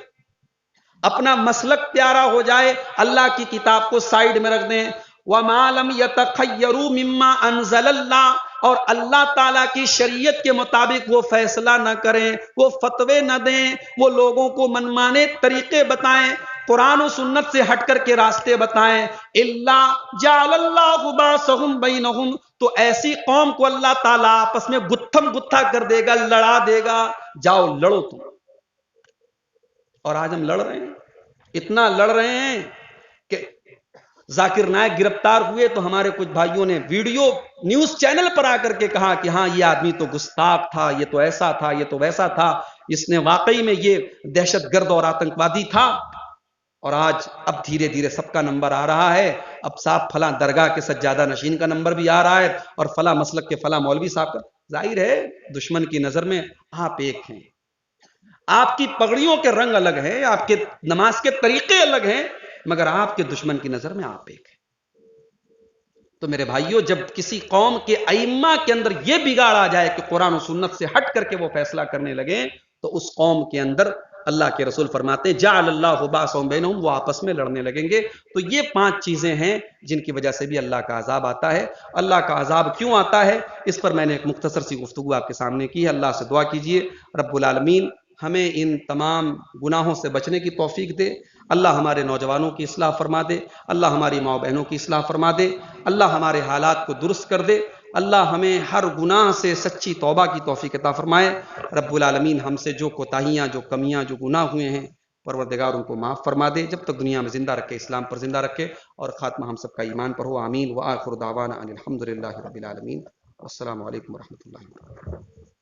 اپنا مسلک پیارا ہو جائے، اللہ کی کتاب کو سائیڈ میں رکھ دیں، وَمَا لَمْ يَتَخَيَّرُوا مِمَّا أَنزَلَ اللَّهُ، اور اللہ تعالیٰ کی شریعت کے مطابق وہ فیصلہ نہ کریں، وہ فتوے نہ دیں، وہ لوگوں کو منمانے طریقے بتائیں، قرآن و سنت سے ہٹ کر کے راستے بتائیں، اللہ جعل اللہ باسہم بینہم، تو ایسی قوم کو اللہ تعالیٰ آپس میں گتھم گتھا کر دے گا، لڑا دے گا، جاؤ لڑو تم۔ اور آج ہم لڑ رہے ہیں، اتنا لڑ رہے ہیں کہ ذاکر نائک گرفتار ہوئے تو ہمارے کچھ بھائیوں نے ویڈیو نیوز چینل پر آ کر کے کہا کہ ہاں یہ آدمی تو گستاخ تھا، یہ تو ایسا تھا، یہ تو ویسا تھا، اس نے واقعی میں یہ دہشت گرد اور آتنکوادی تھا۔ اور آج اب دھیرے دھیرے سب کا نمبر آ رہا ہے، اب صاحب فلاں درگاہ کے سجادہ نشین کا نمبر بھی آ رہا ہے، اور فلاں مسلک کے فلاں مولوی صاحب کا۔ ظاہر ہے دشمن کی نظر میں آپ ایک ہیں، آپ کی پگڑیوں کے رنگ الگ ہیں، آپ کے نماز کے طریقے الگ ہیں، مگر آپ کے دشمن کی نظر میں آپ ایک ہیں۔ تو میرے بھائیوں، جب کسی قوم کے ائمہ کے اندر یہ بگاڑ آ جائے کہ قرآن و سنت سے ہٹ کر کے وہ فیصلہ کرنے لگیں، تو اس قوم کے اندر اللہ کے رسول فرماتے ہیں جعل اللہ باسہم بینہم، وہ آپس میں لڑنے لگیں گے۔ تو یہ 5 چیزیں ہیں جن کی وجہ سے بھی اللہ کا عذاب آتا ہے۔ اللہ کا عذاب کیوں آتا ہے، اس پر میں نے ایک مختصر سی گفتگو آپ کے سامنے کی ہے۔ اللہ سے دعا کیجئے رب العالمین ہمیں ان تمام گناہوں سے بچنے کی توفیق دے، اللہ ہمارے نوجوانوں کی اصلاح فرما دے، اللہ ہماری ماؤں بہنوں کی اصلاح فرما دے، اللہ ہمارے حالات کو درست کر دے، اللہ ہمیں ہر گناہ سے سچی توبہ کی توفیق عطا فرمائے۔ رب العالمین ہم سے جو کوتاہیاں، جو کمیاں، جو گناہ ہوئے ہیں، پروردگار ان کو معاف فرما دے، جب تک دنیا میں زندہ رکھے اسلام پر زندہ رکھے، اور خاتمہ ہم سب کا ایمان پر ہو، آمین۔ وآخر دعوانا ان الحمد للہ رب العالمین۔ السلام علیکم ورحمۃ اللہ وبرکاتہ۔